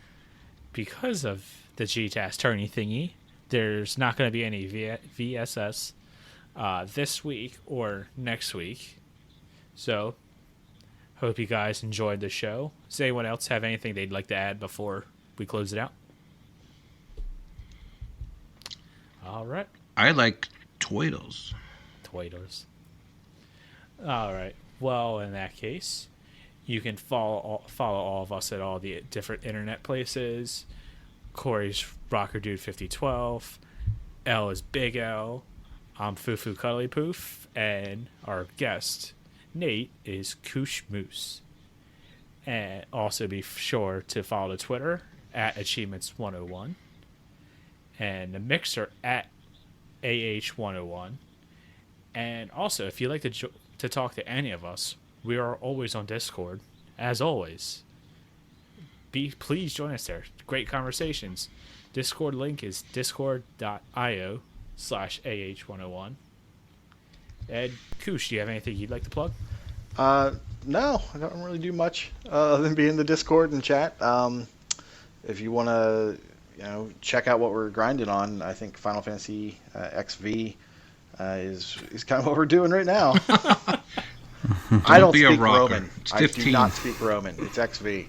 Because of the GTAS tourney thingy, there's not going to be any VSS this week or next week. So, hope you guys enjoyed the show. Does anyone else have anything they'd like to add before we close it out? All right. I like Toidos. Toitos. All right. Well, in that case, you can follow all of us at all the different internet places. Corey's Rawkerdude 5012. L is Big Ell. I'm Fufucuddilypoof, and our guest Nate is Kooshmoose. And also be sure to follow the Twitter at Achievements101 and the Mixer at AH101. And also, if you'd like to talk to any of us, we are always on Discord, as always. Please join us there. Great conversations. Discord link is discord.io/AH101. Ed, Koosh, do you have anything you'd like to plug? No, I don't really do much other than be in the Discord and chat. If you want to, check out what we're grinding on, I think Final Fantasy XV is kind of what we're doing right now. I don't be a speak rocker. Roman. It's I 15. do not speak Roman. It's XV.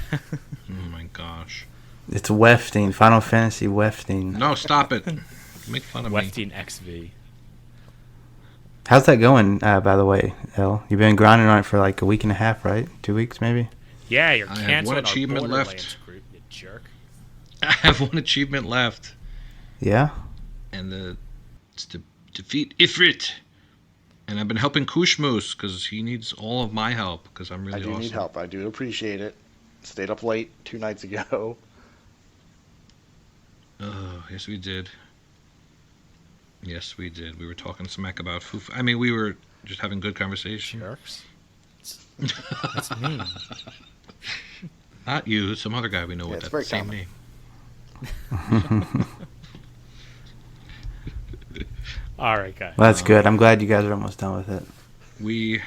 Oh my gosh. It's Wefting, Final Fantasy Wefting. No, stop it. Make fun of me. Wefting XV. How's that going, by the way, El? You've been grinding on it for like a week and a half, right? 2 weeks, maybe? Yeah, you're I have canceling one achievement our left. Borderlands group, you jerk. I have one achievement left, Yeah? and it's to defeat Ifrit. And I've been helping Kooshmoose because he needs all of my help because I'm really I do awesome. need help. I do appreciate it. Stayed up late 2 nights ago. Oh, yes, we did. Yes, we did. We were talking smack about I mean, we were just having good conversation. Jerks. That's mean. Not you, some other guy we know with it's that very same common. name. All right, guys. Well, that's good. I'm glad you guys are almost done with it. We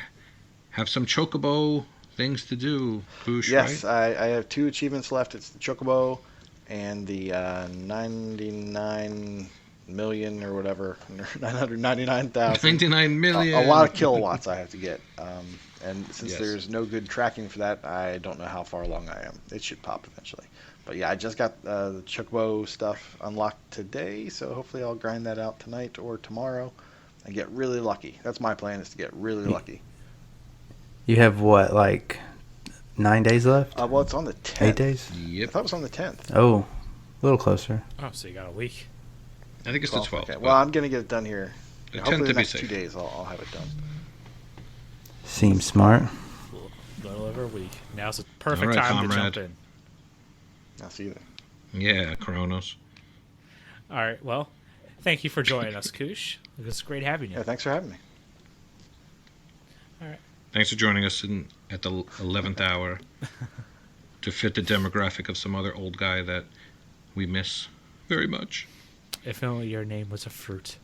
have some chocobo things to do, Koosh, Yes, right? I have 2 achievements left. It's the Chocobo and the 99 million or whatever, 999,000. 99 million. A lot of kilowatts I have to get. And since Yes. there's no good tracking for that, I don't know how far along I am. It should pop eventually. But yeah, I just got the Chocobo stuff unlocked today, so hopefully I'll grind that out tonight or tomorrow and get really lucky. That's my plan, is to get really lucky. You have what, like 9 days left? Well, it's on the 10th. 8 days? I Yep. thought it was on the 10th. Oh, a little closer. Oh, so you got a week. I think it's the 12th. Okay. but Well, I'm going to get it done here. the 10th Hopefully to the be next safe. 2 days I'll have it done. Seems smart. A little over a week. Now's the perfect All right, time comrade. to jump in. I'll see you then. Yeah, Kronos. All right. Well, thank you for joining us, Koosh. It was great having you. Yeah, thanks for having me. All right. Thanks for joining us at the 11th hour to fit the demographic of some other old guy that we miss very much. If only your name was a fruit.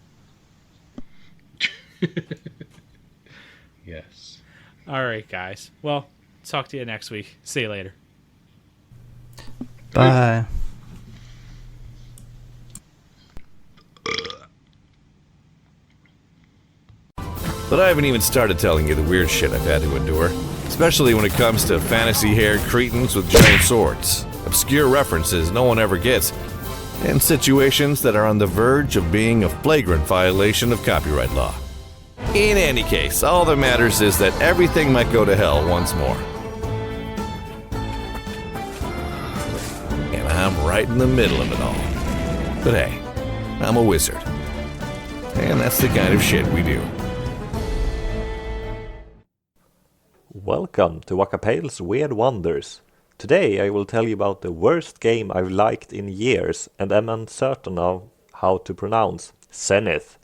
Yes. All right, guys. Well, talk to you next week. See you later. Bye. But I haven't even started telling you the weird shit I've had to endure. Especially when it comes to fantasy-haired cretins with giant swords, obscure references no one ever gets, and situations that are on the verge of being a flagrant violation of copyright law. In any case, all that matters is that everything might go to hell once more. And I'm right in the middle of it all. But hey, I'm a wizard. And that's the kind of shit we do. Welcome to Wakapale's Weird Wonders. Today I will tell you about the worst game I've liked in years and am uncertain of how to pronounce. Zenith.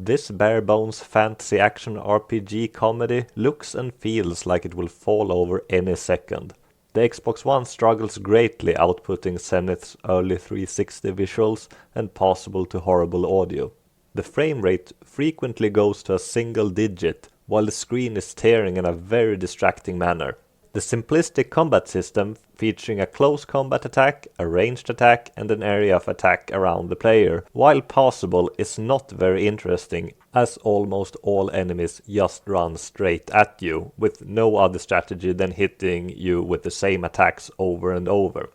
This bare-bones fantasy action RPG comedy looks and feels like it will fall over any second. The Xbox One struggles greatly outputting Zenith's early 360 visuals and possible to horrible audio. The frame rate frequently goes to a single digit, while the screen is tearing in a very distracting manner. The simplistic combat system, featuring a close combat attack, a ranged attack and an area of attack around the player, while possible, is not very interesting, as almost all enemies just run straight at you, with no other strategy than hitting you with the same attacks over and over.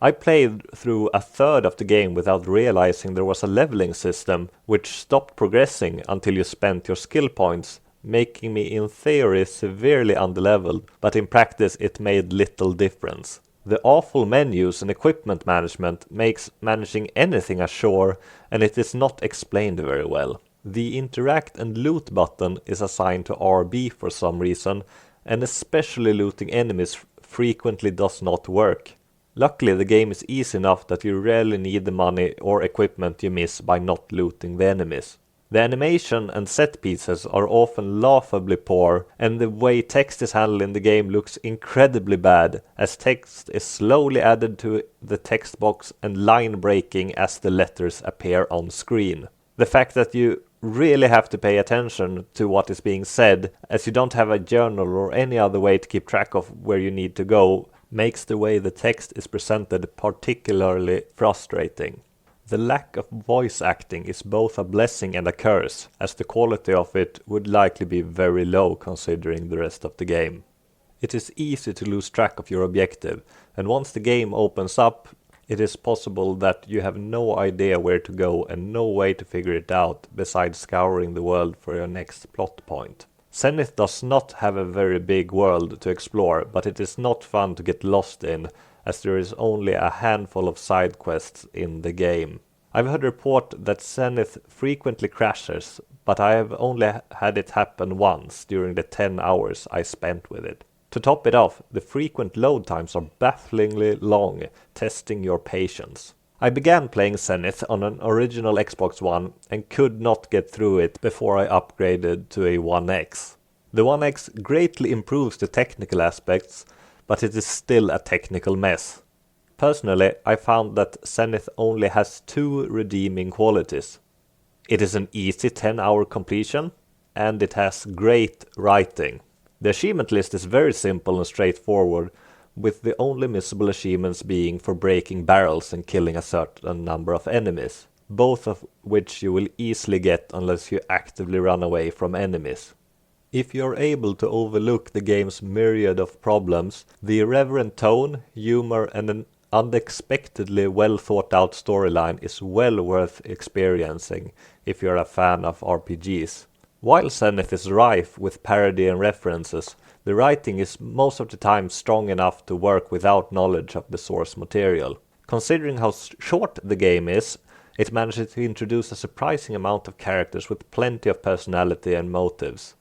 I played through a third of the game without realizing there was a leveling system, which stopped progressing until you spent your skill points, making me in theory severely underleveled, but in practice it made little difference. The awful menus and equipment management makes managing anything a chore, and it is not explained very well. The interact and loot button is assigned to RB for some reason, and especially looting enemies frequently does not work. Luckily the game is easy enough that you rarely need the money or equipment you miss by not looting the enemies. The animation and set pieces are often laughably poor, and the way text is handled in the game looks incredibly bad, as text is slowly added to the text box and line breaking as the letters appear on screen. The fact that you really have to pay attention to what is being said, as you don't have a journal or any other way to keep track of where you need to go, makes the way the text is presented particularly frustrating. The lack of voice acting is both a blessing and a curse, as the quality of it would likely be very low considering the rest of the game. It is easy to lose track of your objective, and once the game opens up, it is possible that you have no idea where to go and no way to figure it out besides scouring the world for your next plot point. Zenith does not have a very big world to explore, but it is not fun to get lost in, as there is only a handful of side quests in the game. I've heard report that Zenith frequently crashes, but I have only had it happen once during the 10 hours I spent with it. To top it off, the frequent load times are bafflingly long, testing your patience. I began playing Zenith on an original Xbox One and could not get through it before I upgraded to a One X. The One X greatly improves the technical aspects, but it is still a technical mess. Personally, I found that Zenith only has 2 redeeming qualities. It is an easy 10-hour completion, and it has great writing. The achievement list is very simple and straightforward, with the only missable achievements being for breaking barrels and killing a certain number of enemies, both of which you will easily get unless you actively run away from enemies. If you're able to overlook the game's myriad of problems, the irreverent tone, humor, and an unexpectedly well thought out storyline is well worth experiencing if you're a fan of RPGs. While Zenith is rife with parody and references, the writing is most of the time strong enough to work without knowledge of the source material. Considering how short the game is, it manages to introduce a surprising amount of characters with plenty of personality and motives.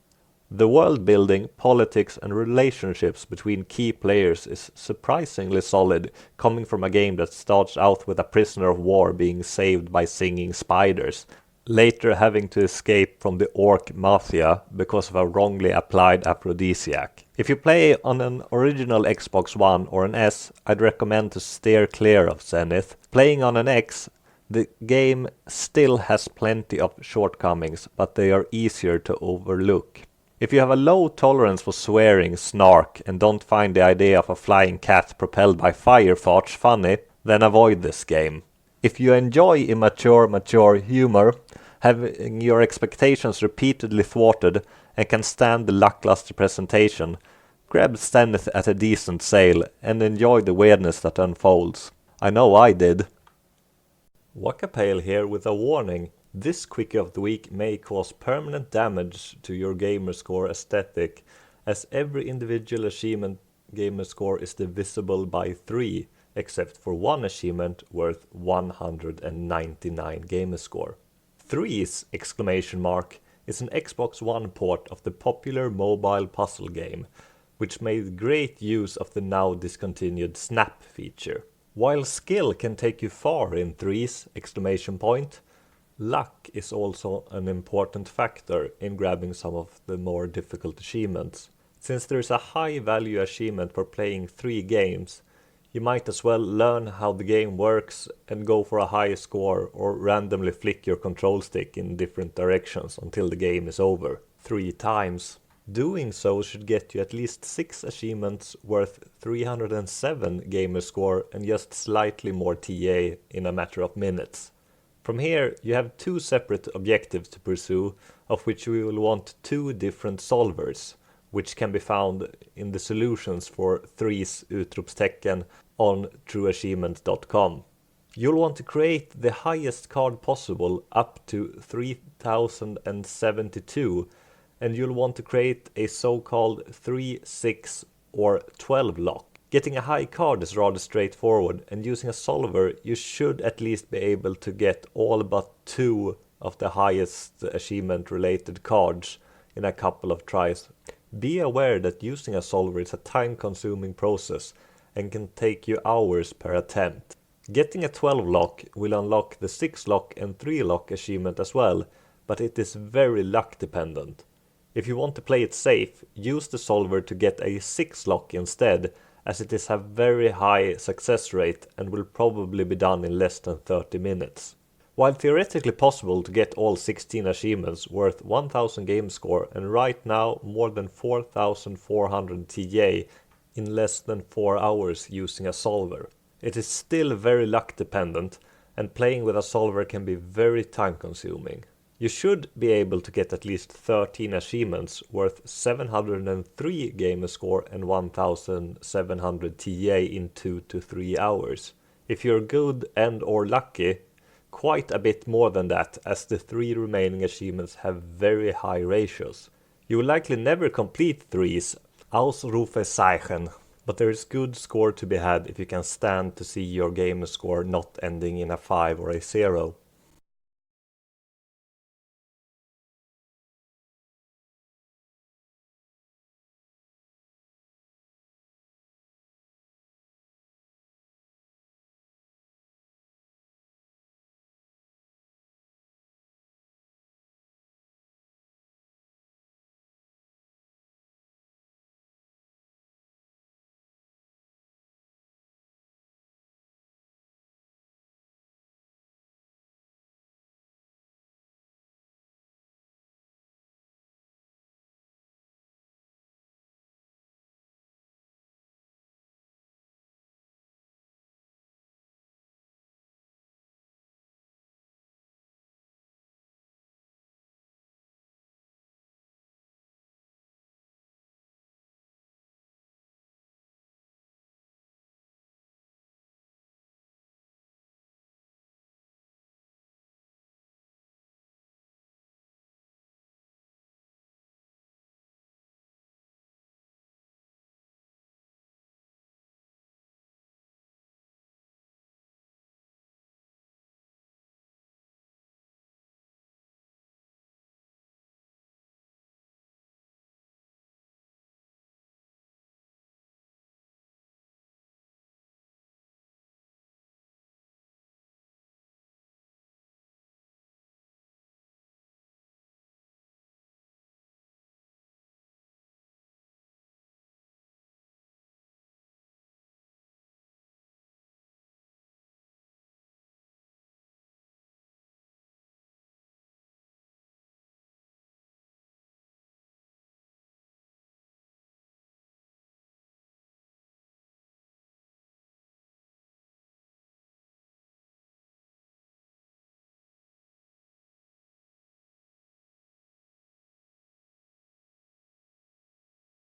The world building, politics and relationships between key players is surprisingly solid, coming from a game that starts out with a prisoner of war being saved by singing spiders, later having to escape from the orc mafia because of a wrongly applied aphrodisiac. If you play on an original Xbox One or an S, I'd recommend to steer clear of Zenith. Playing on an X, the game still has plenty of shortcomings, but they are easier to overlook. If you have a low tolerance for swearing, snark, and don't find the idea of a flying cat propelled by fire farts funny, then avoid this game. If you enjoy mature humor, having your expectations repeatedly thwarted, and can stand the lackluster presentation, grab Zenith at a decent sale and enjoy the weirdness that unfolds. I know I did. Wakapale here with a warning. This Quickie of the Week may cause permanent damage to your gamerscore aesthetic, as every individual achievement gamerscore is divisible by 3, except for one achievement worth 199 gamerscore. 3's exclamation mark is an Xbox One port of the popular mobile puzzle game, which made great use of the now discontinued Snap feature. While skill can take you far in 3's exclamation point, luck is also an important factor in grabbing some of the more difficult achievements. Since there is a high value achievement for playing 3 games, you might as well learn how the game works and go for a high score, or randomly flick your control stick in different directions until the game is over 3 times. Doing so should get you at least 6 achievements worth 307 gamerscore and just slightly more TA in a matter of minutes. From here, you have 2 separate objectives to pursue, of which we will want 2 different solvers, which can be found in the solutions for 3's utropstecken on trueachievement.com. You'll want to create the highest card possible up to 3072, and you'll want to create a so-called 3, 6 or 12 lock. Getting a high card is rather straightforward, and using a solver you should at least be able to get all but 2 of the highest achievement related cards in a couple of tries. Be aware that using a solver is a time consuming process and can take you hours per attempt. Getting a 12 lock will unlock the 6 lock and 3 lock achievement as well, but it is very luck dependent. If you want to play it safe, use the solver to get a 6 lock instead, as it is a very high success rate and will probably be done in less than 30 minutes. While theoretically possible to get all 16 achievements worth 1000 game score and right now more than 4400 TA in less than 4 hours using a solver, it is still very luck dependent, and playing with a solver can be very time consuming. You should be able to get at least 13 achievements worth 703 gamer score and 1700 TA in 2 to 3 hours. If you're good and or lucky, quite a bit more than that, as the 3 remaining achievements have very high ratios. You will likely never complete 3's Ausrufezeichen, but there is good score to be had if you can stand to see your gamer score not ending in a 5 or a 0.